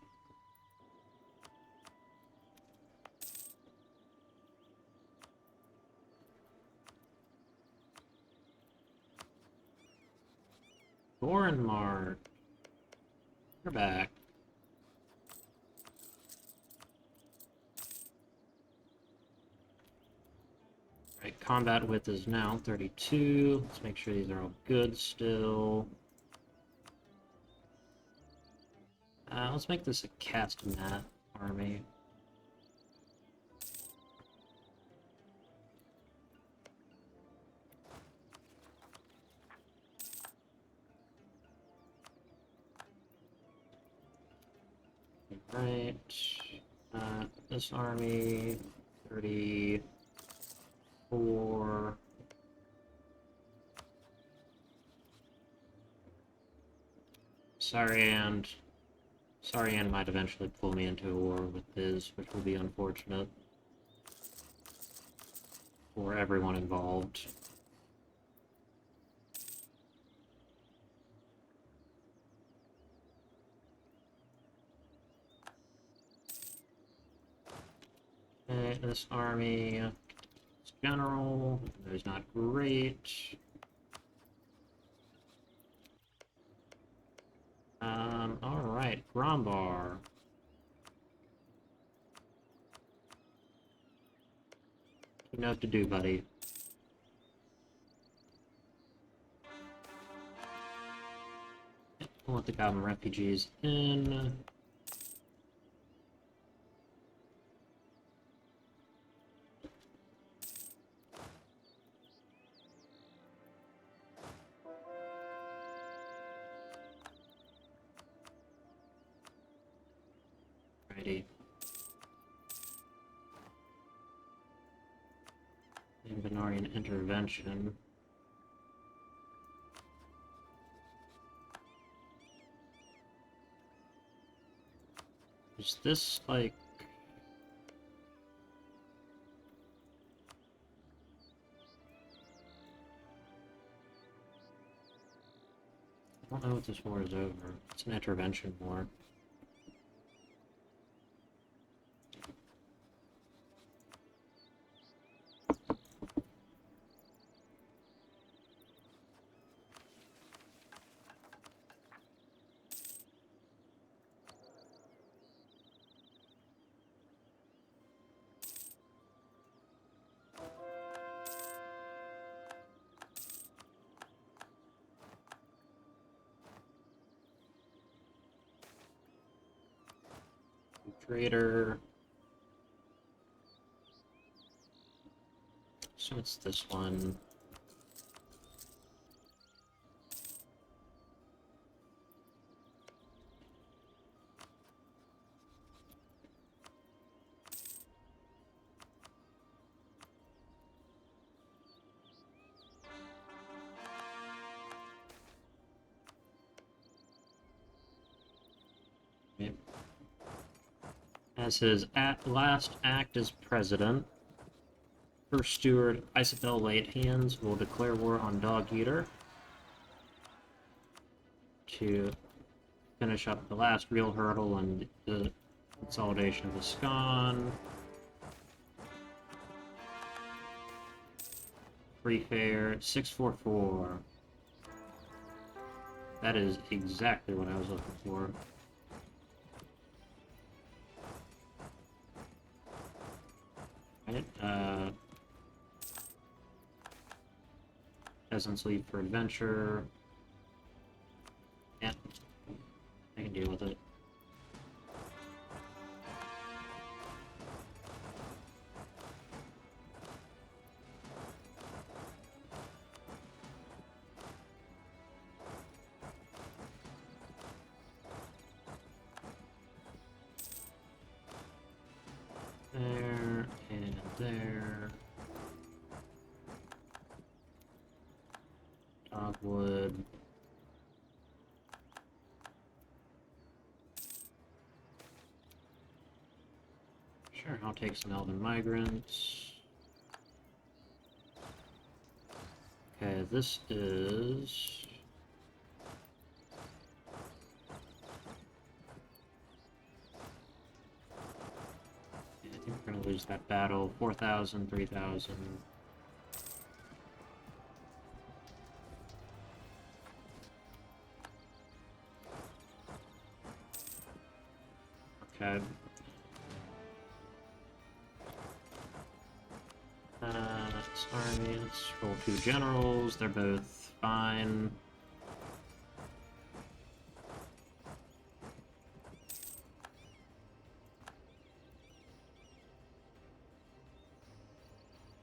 Mark. We're back. Right, combat width is now 32. Let's make sure these are all good still. Let's make this a cast mat army. Right. This army, 34. Sarian might eventually pull me into a war with Biz, which will be unfortunate for everyone involved. Okay, this army is general, there's not great. Alright, Grombar. You know what to do, buddy. We'll let the Goblin refugees in. Righty. Anbennarian intervention. Is this like... I don't know what this war is over. It's an intervention war. Trader. So it's this one. Yep. As his last act as president, First Steward Isabel Late Hands will declare war on Dog Eater to finish up the last real hurdle and the consolidation of the Scon. Free fare 644. That is exactly what I was looking for. Right, peasants leave for adventure. Yeah, I can deal with it. There and there. Dogwood. Sure, I'll take some elven migrants. Okay, this is... gonna lose that battle. 4,000, 3,000. Okay. This army, let's roll 2 generals. They're both fine.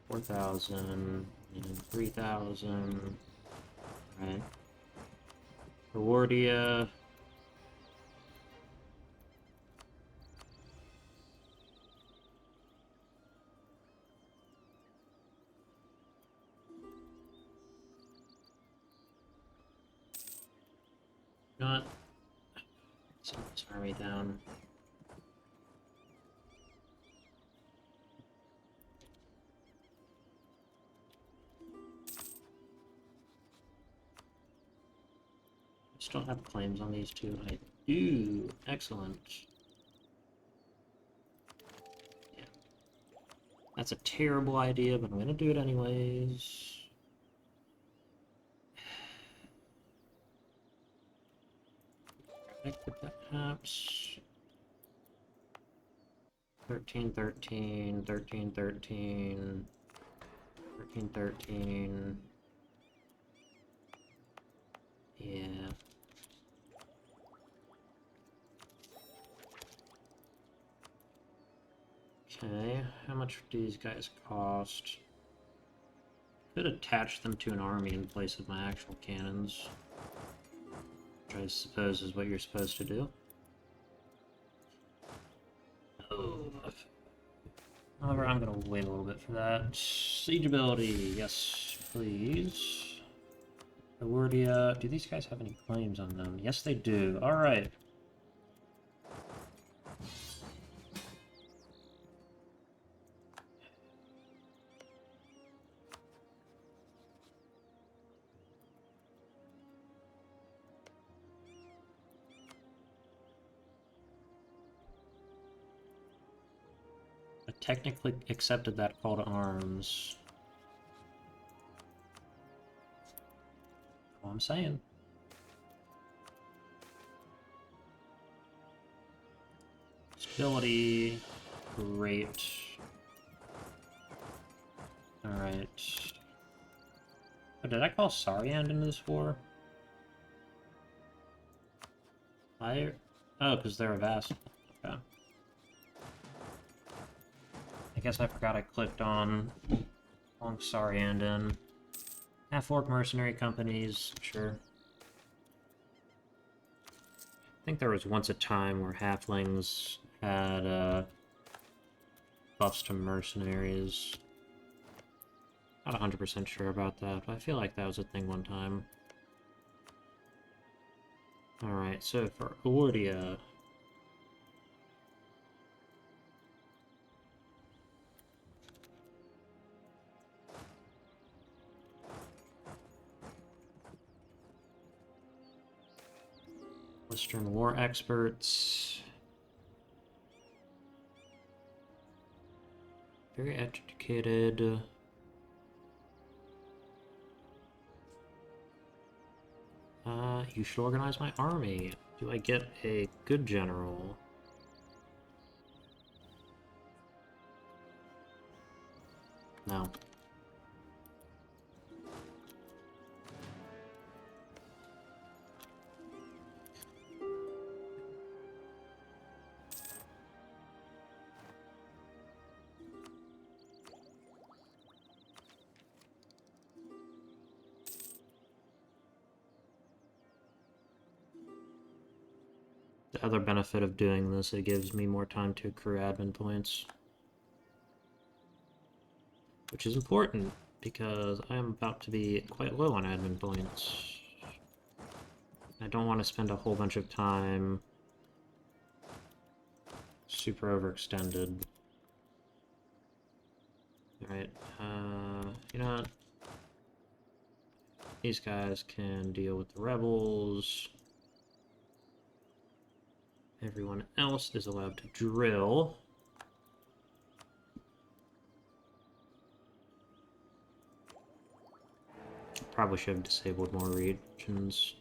$4,000 and 3,000. Right. Rewardia. Not send this army down. Still have claims on these two. I do. Excellent. Yeah. That's a terrible idea, but I'm gonna do it anyways. Perhaps 13, 13, 13, 13, 13, 13. Yeah. Okay, how much do these guys cost? Could attach them to an army in place of my actual cannons, which I suppose is what you're supposed to do. Oh. However, I'm gonna wait a little bit for that. Siege ability, yes, please. Rewardia, do these guys have any claims on them? Yes, they do. Alright. I technically accepted that call to arms. All I'm saying. Stability. Great. Alright. Oh, did I call Sariand into this war? Oh, because they're a vassal. Okay. I guess I forgot I clicked on Sariand in. Half-orc mercenary companies, sure. I think there was once a time where halflings had buffs to mercenaries. Not 100% sure about that, but I feel like that was a thing one time. Alright, so for Ordia... Western war experts. Very educated. You should organize my army. Do I get a good general? No. The other benefit of doing this, it gives me more time to accrue admin points. Which is important, because I am about to be quite low on admin points. I don't want to spend a whole bunch of time super overextended. Alright, you know what? These guys can deal with the rebels. Everyone else is allowed to drill. Probably should have disabled more regions.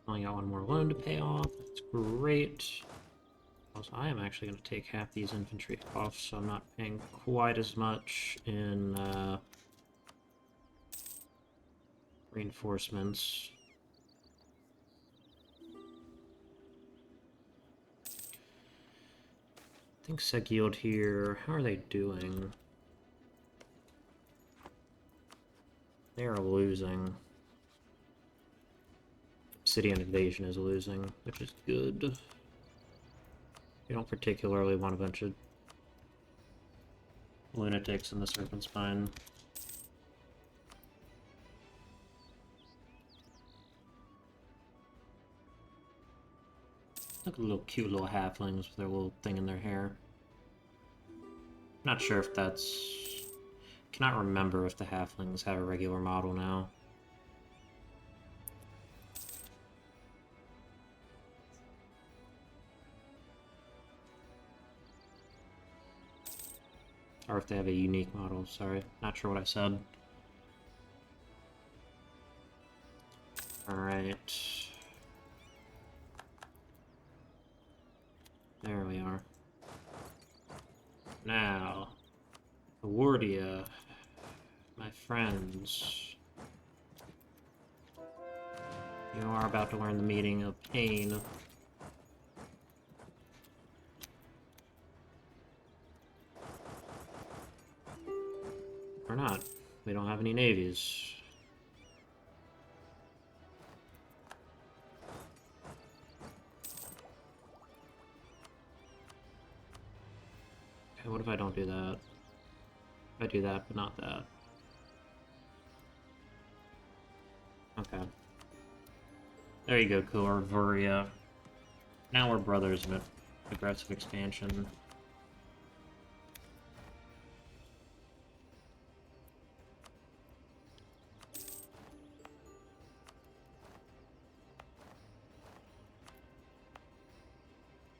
Only got one more loan to pay off. That's great. Also, I am actually going to take half these infantry off, so I'm not paying quite as much in reinforcements. I think Segild here, how are they doing? They are losing. Obsidian Invasion is losing, which is good. You don't particularly want a bunch of lunatics in the Serpent Spine. Look at the little cute little halflings with their little thing in their hair. Not sure if that's... Cannot remember if the halflings have a regular model now. Or if they have a unique model, sorry. Not sure what I said. Alright. There we are. Now, Awardia, my friends. You are about to learn the meaning of pain. Or not. We don't have any navies. Okay, what if I don't do that? If I do that, but not that. Okay. There you go, Corvuria. Now we're brothers in an aggressive expansion.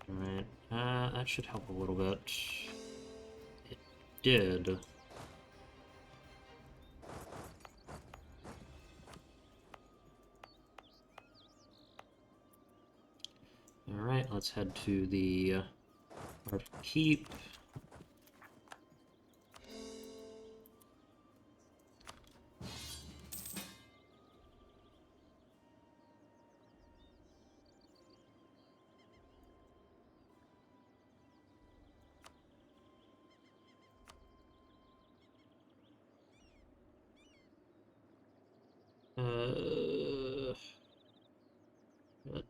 Alright, that should help a little bit. It did. Alright, let's head to the Keep. But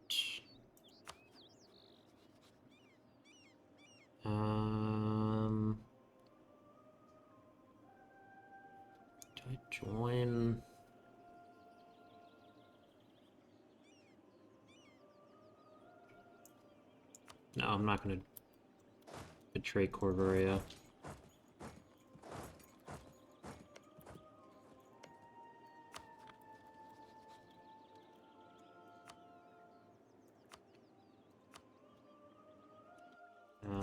do I join? No, I'm not gonna betray Corvuria.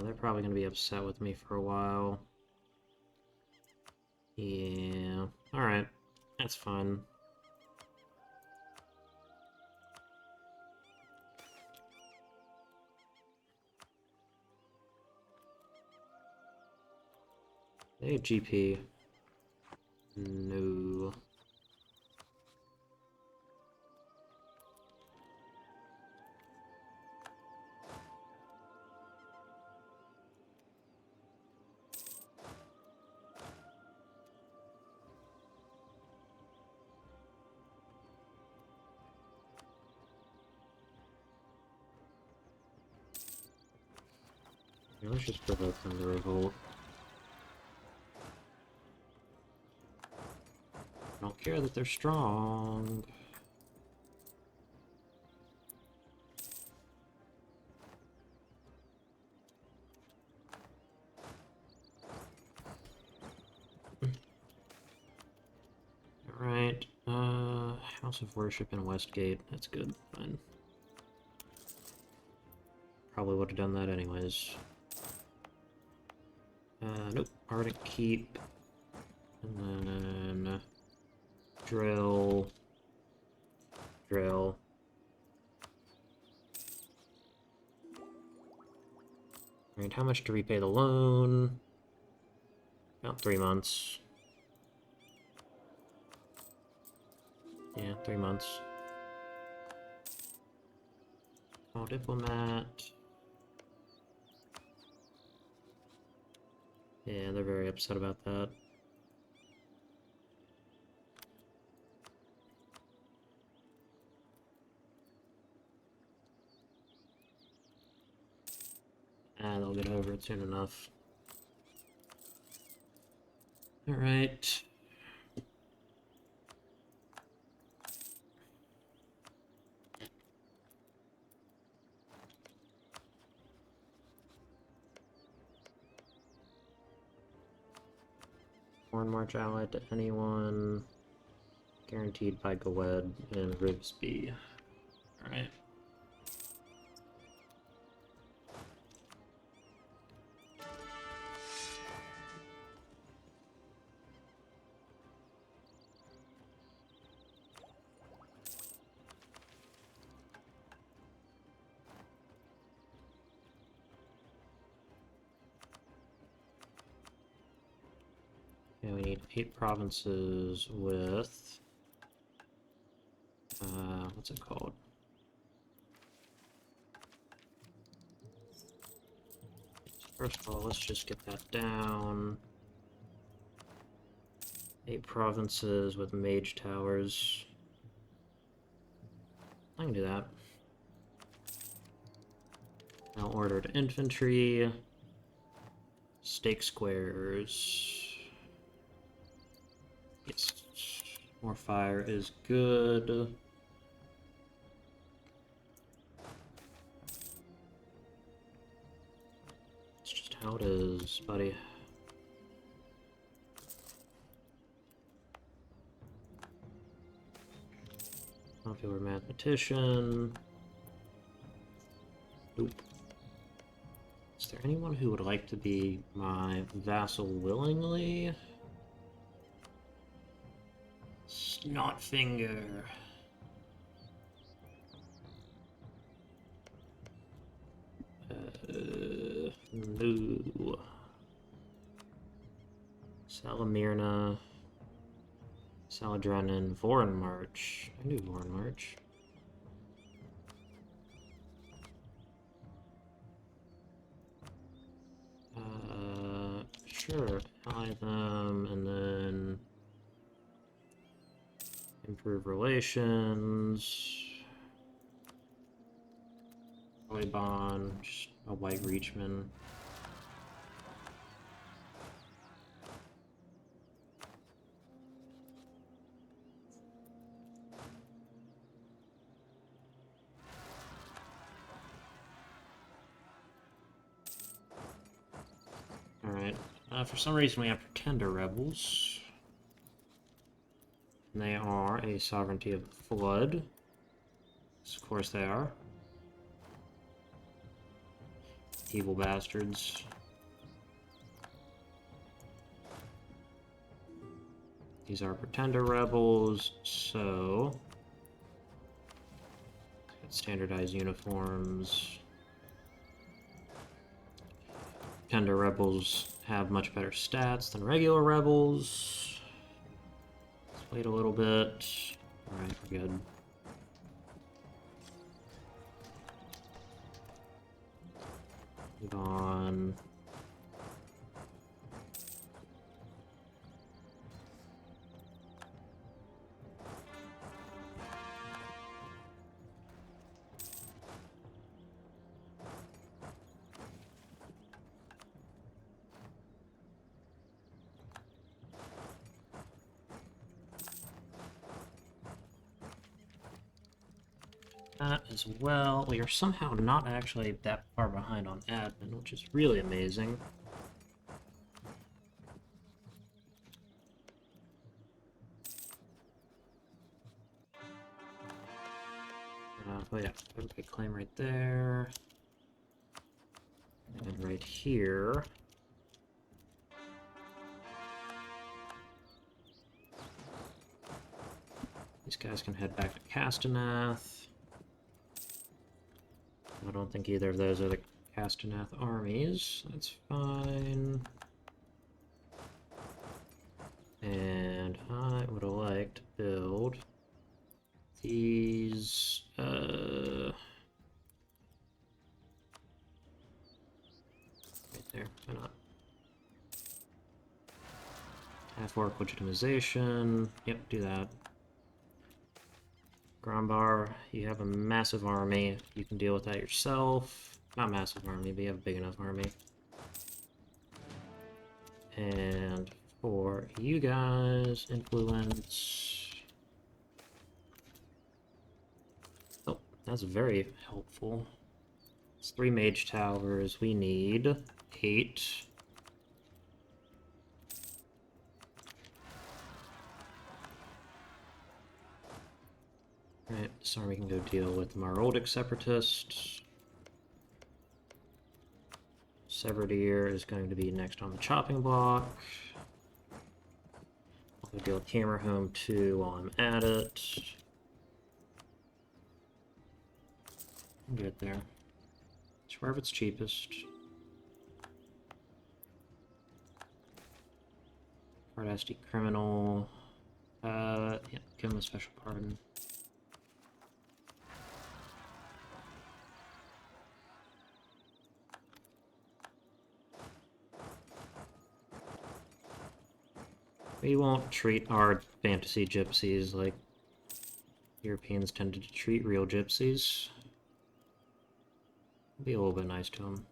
They're probably going to be upset with me for a while. Yeah, alright. That's fine. Hey, GP. No. Let's just provoke them to revolt. I don't care that they're strong. House of Worship in Westgate. That's good. Fine. Probably would have done that anyways. Nope. Ardent Keep. And then... drill. Drill. Alright, how much to repay the loan? About 3 months. Yeah, 3 months. Oh, diplomat. Yeah, they're very upset about that. Ah, they'll get over it soon enough. Alright. Foreign March allied to anyone. Guaranteed by Galed and Ribsby. Alright. Yeah, we need 8 provinces with... what's it called? First of all, let's just get that down. 8 provinces with mage towers. I can do that. Now ordered infantry. Stake squares. Yes. More fire is good. It's just how it is, buddy. Popular mathematician. Nope. Is there anyone who would like to be my vassal willingly? Snotfinger. No. Salamirna. Saladrenin. Voron March. I knew Voron March. Sure. Ally them, and then improve relations. Bond, just a white reachman. Alright. For some reason we have Pretender Rebels. And they are a Sovereignty of the Flood. Yes, of course they are. Evil bastards. These are Pretender Rebels, so... standardized uniforms. Pretender Rebels have much better stats than regular Rebels. Let's wait a little bit. Alright, we're good. Move on. That as well. We are somehow not actually that far behind on admin, which is really amazing. Oh yeah, okay, claim right there. And right here. These guys can head back to Castenath. I don't think either of those are the Castenath armies. That's fine. And I would like to build these, right there, why not? Half-orc legitimization, yep, do that. Grombar, you have a massive army. You can deal with that yourself. Not massive army, but you have a big enough army. And for you guys, influence. Oh, that's very helpful. It's 3 mage towers. We need 8. Alright, so we can go deal with the Maroldic separatists. Severdeer is going to be next on the chopping block. I'll go deal with Hammerhome too while I'm at it. Get there. It's wherever it's cheapest. Hardasty criminal. Yeah, give him a special pardon. We won't treat our fantasy gypsies like Europeans tended to treat real gypsies. Be a little bit nice to them.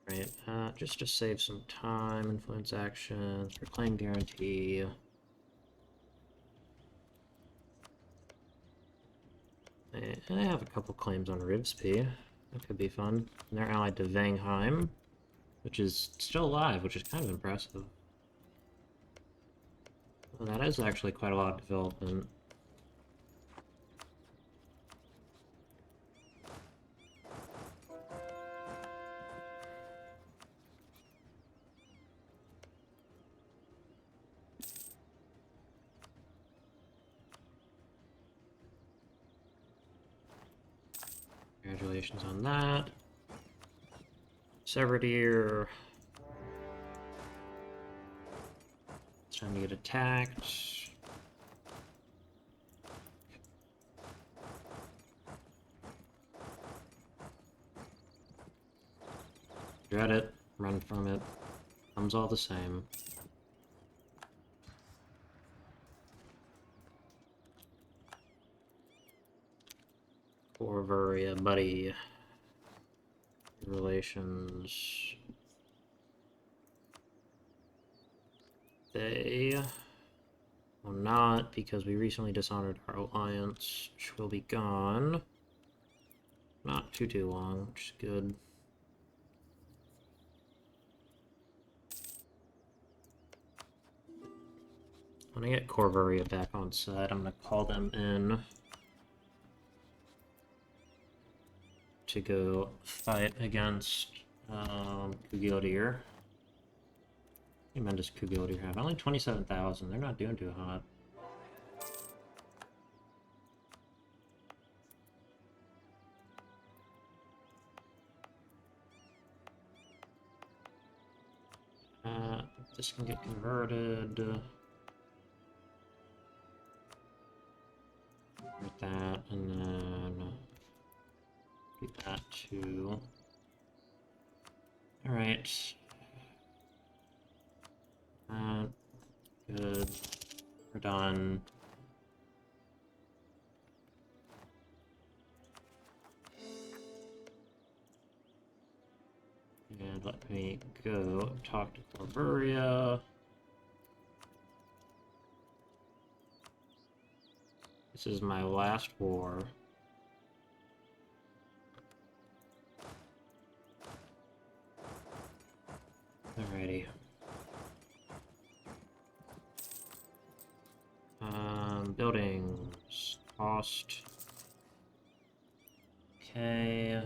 Right, just to save some time, influence actions, reclaim guarantee. I have a couple claims on Rivsby. That could be fun. And they're allied to Vangheim, which is still alive, which is kind of impressive. Well, that is actually quite a lot of development. Congratulations on that. Severdeer. It's time to get attacked. Dread it. Run from it. Comes all the same. Corvaria, buddy. Relations. They will not, because we recently dishonored our alliance, which will be gone. Not too long, which is good. When I get Corvaria back on set, I'm gonna call them in to go fight against Kugildir. How many men does Kugildir have? Only 27,000. They're not doing too hot. This can get converted. Like that, and then do that too. Alright. Good. We're done. And let me go talk to Corvaria. This is my last war. buildings. Cost. Okay.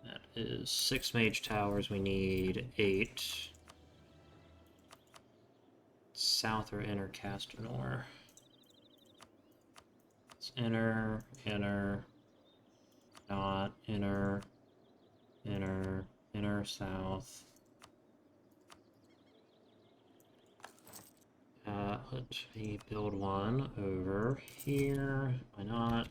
That is 6 mage towers. We need 8. South or inner Castanor. It's inner, not inner, inner south. Let me build one over here. Why not?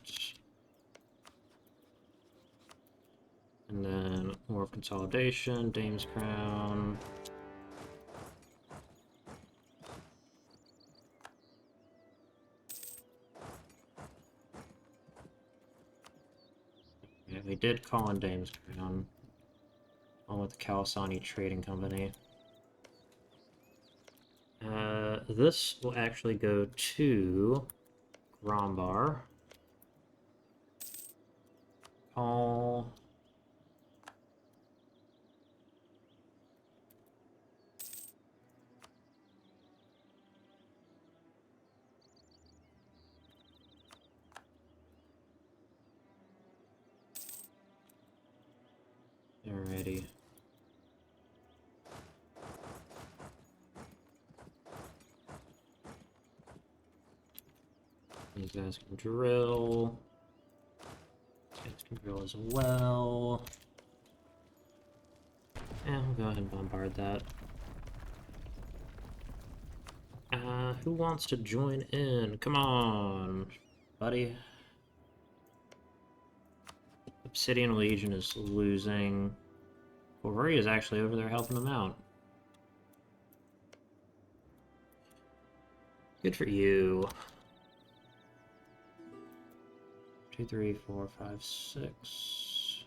And then more of consolidation, Dame's Crown. Yeah, we did call in Dame's Crown, along with the Kawasani Trading Company. This will actually go to Grombar. Call. Alrighty. These guys can drill. These guys can drill as well. Yeah, we'll go ahead and bombard that. Who wants to join in? Come on, buddy. Obsidian Legion is losing. Corey is actually over there helping them out. Good for you. 2, 3, 4, 5, 6,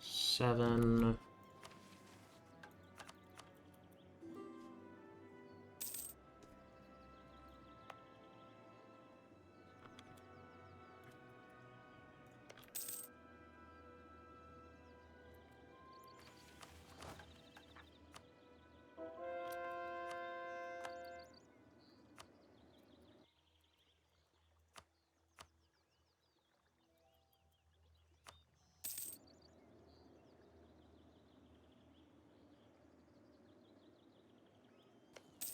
7.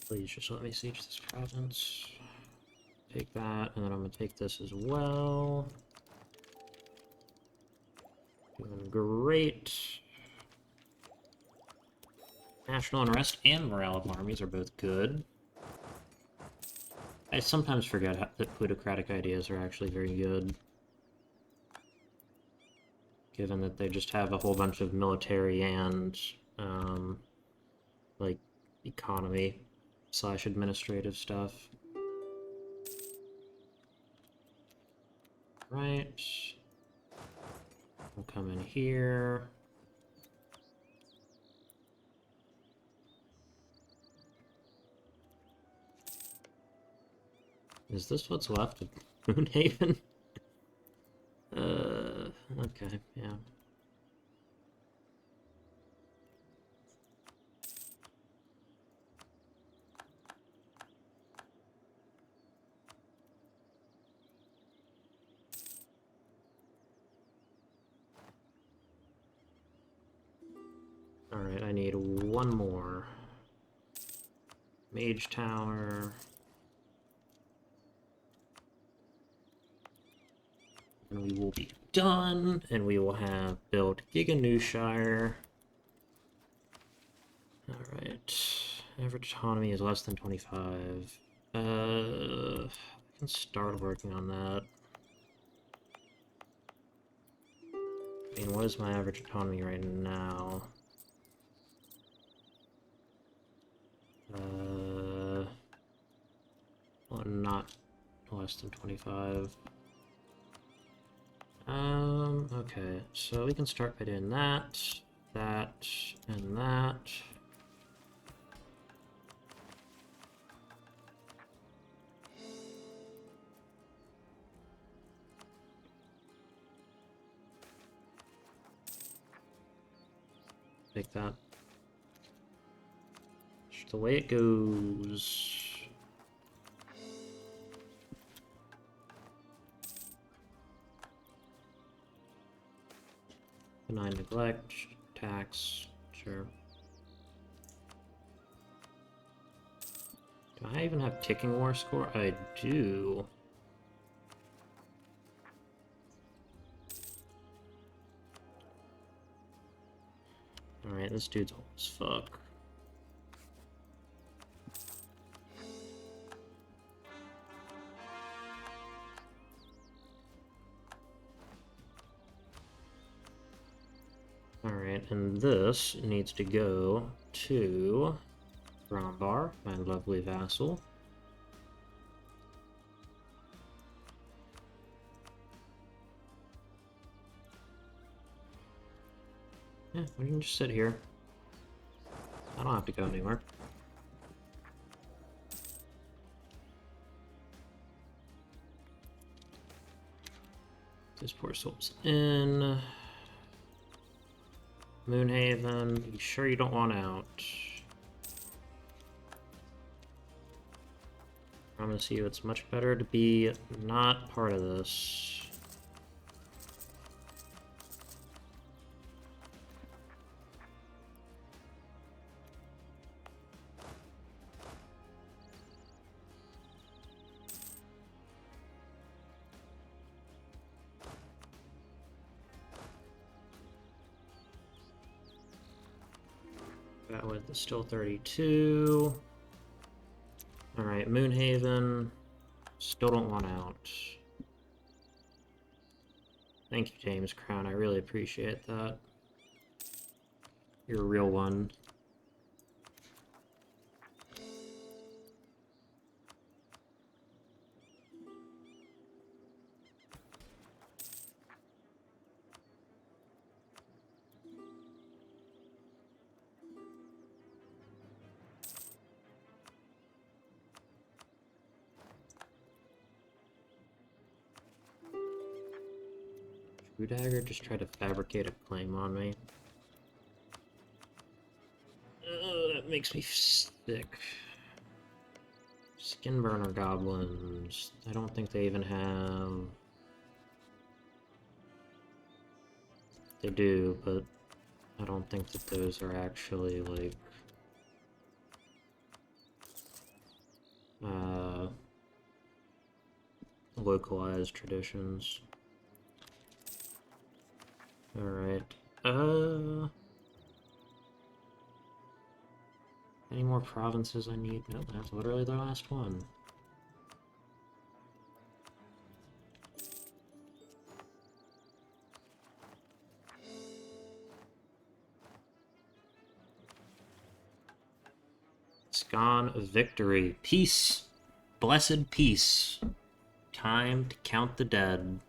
Please just let me siege this province. Take that, and then I'm gonna take this as well. Doing great. National unrest and morale of armies are both good. I sometimes forget that plutocratic ideas are actually very good, given that they just have a whole bunch of military and like economy / administrative stuff. Right. We'll come in here. Is this what's left of Moonhaven? Okay, yeah. Alright, I need one more. Mage Tower. And we will be done, and we will have built Giga Newshire. Alright. Average autonomy is less than 25. I can start working on that. I mean, what is my average autonomy right now? Well, not less than 25. Okay, so we can start by doing that, and that. Take that. Just the way it goes. Benign neglect, tax, sure. Do I even have ticking war score? I do. Alright, this dude's old as fuck. Alright, and this needs to go to Grombar, my lovely vassal. Yeah, we can just sit here. I don't have to go anywhere. This poor soul's in. Moonhaven, you sure you don't want out? I'm gonna see you. It's much better to be not part of this. That width is still 32. Alright, Moonhaven. Still don't want out. Thank you, James Crown. I really appreciate that. You're a real one. True Dagger just tried to fabricate a claim on me. That makes me sick. Skinburner goblins. I don't think they even have... They do, but I don't think that those are actually, like... localized traditions. Alright. Any more provinces I need? No, that's literally the last one. It's gone. Victory. Peace. Blessed peace. Time to count the dead.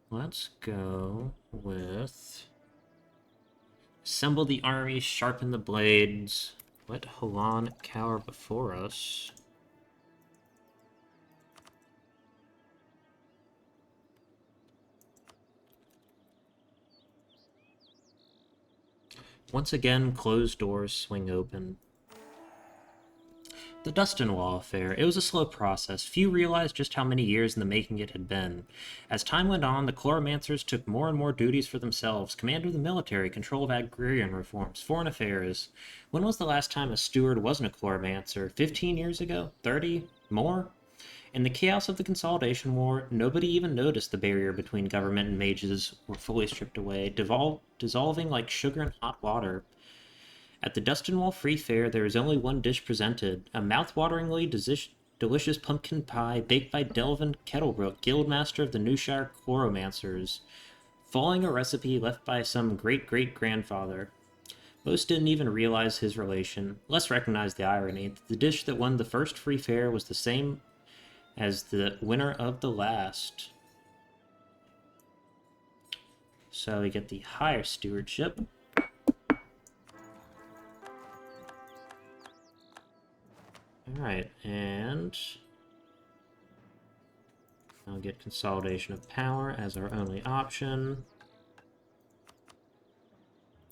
Let's go with... Assemble the army, sharpen the blades. Let Halan cower before us. Once again, closed doors swing open. The Dustin Wall affair. It was a slow process. Few realized just how many years in the making it had been. As time went on, the Chloromancers took more and more duties for themselves. Command of the military, control of agrarian reforms, foreign affairs. When was the last time a steward wasn't a Chloromancer? 15 years ago? 30? More? In the chaos of the Consolidation War, nobody even noticed the barrier between government and mages were fully stripped away, dissolving like sugar in hot water. At the Dustinwall Free Fair, there is only one dish presented, a mouth-wateringly delicious pumpkin pie baked by Delvin Kettlebrook, guildmaster of the Newshire Chloromancers, following a recipe left by some great-great-grandfather. Most didn't even realize his relation. Less recognized the irony. The dish that won the first Free Fair was the same as the winner of the last. So we get the higher stewardship. Alright, and I'll get Consolidation of Power as our only option.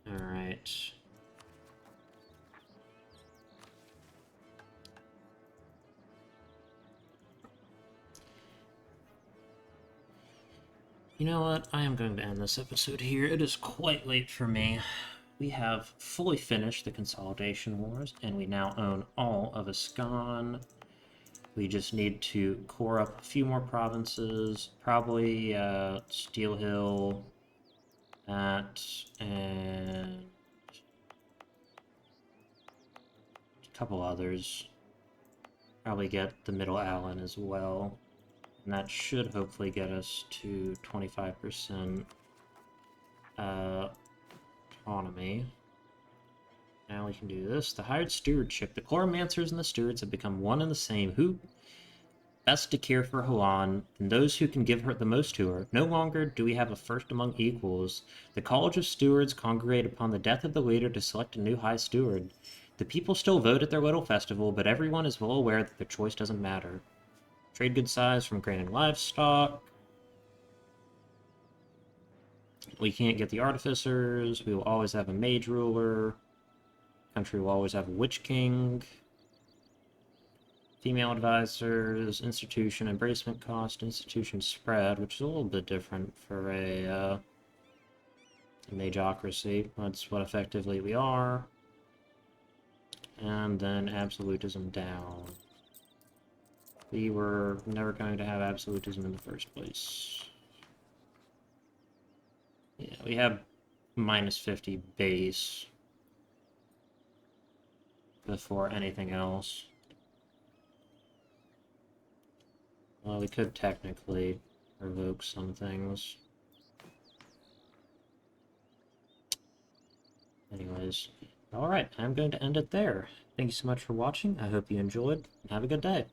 Alright. Alright. You know what? I am going to end this episode here. It is quite late for me. We have fully finished the Consolidation Wars, and we now own all of Ascan. We just need to core up a few more provinces, probably Steel Hill, that, and a couple others. Probably get the Middle Allen as well. And that should hopefully get us to 25% autonomy. Now we can do this. The hired stewardship. The Chloromancers and the stewards have become one and the same. Who best to care for Huan and those who can give her the most to her? No longer do we have a first among equals. The College of Stewards congregate upon the death of the leader to select a new high steward. The people still vote at their little festival, but everyone is well aware that their choice doesn't matter. Trade good size from grain and livestock. We can't get the artificers. We will always have a mage ruler. Country will always have a witch king. Female advisors, institution, embracement cost, institution spread, which is a little bit different for a mageocracy. That's what effectively we are. And then absolutism down. We were never going to have absolutism in the first place. Yeah, we have minus 50 base before anything else. Well, we could technically revoke some things. Anyways, alright, I'm going to end it there. Thank you so much for watching. I hope you enjoyed, and have a good day.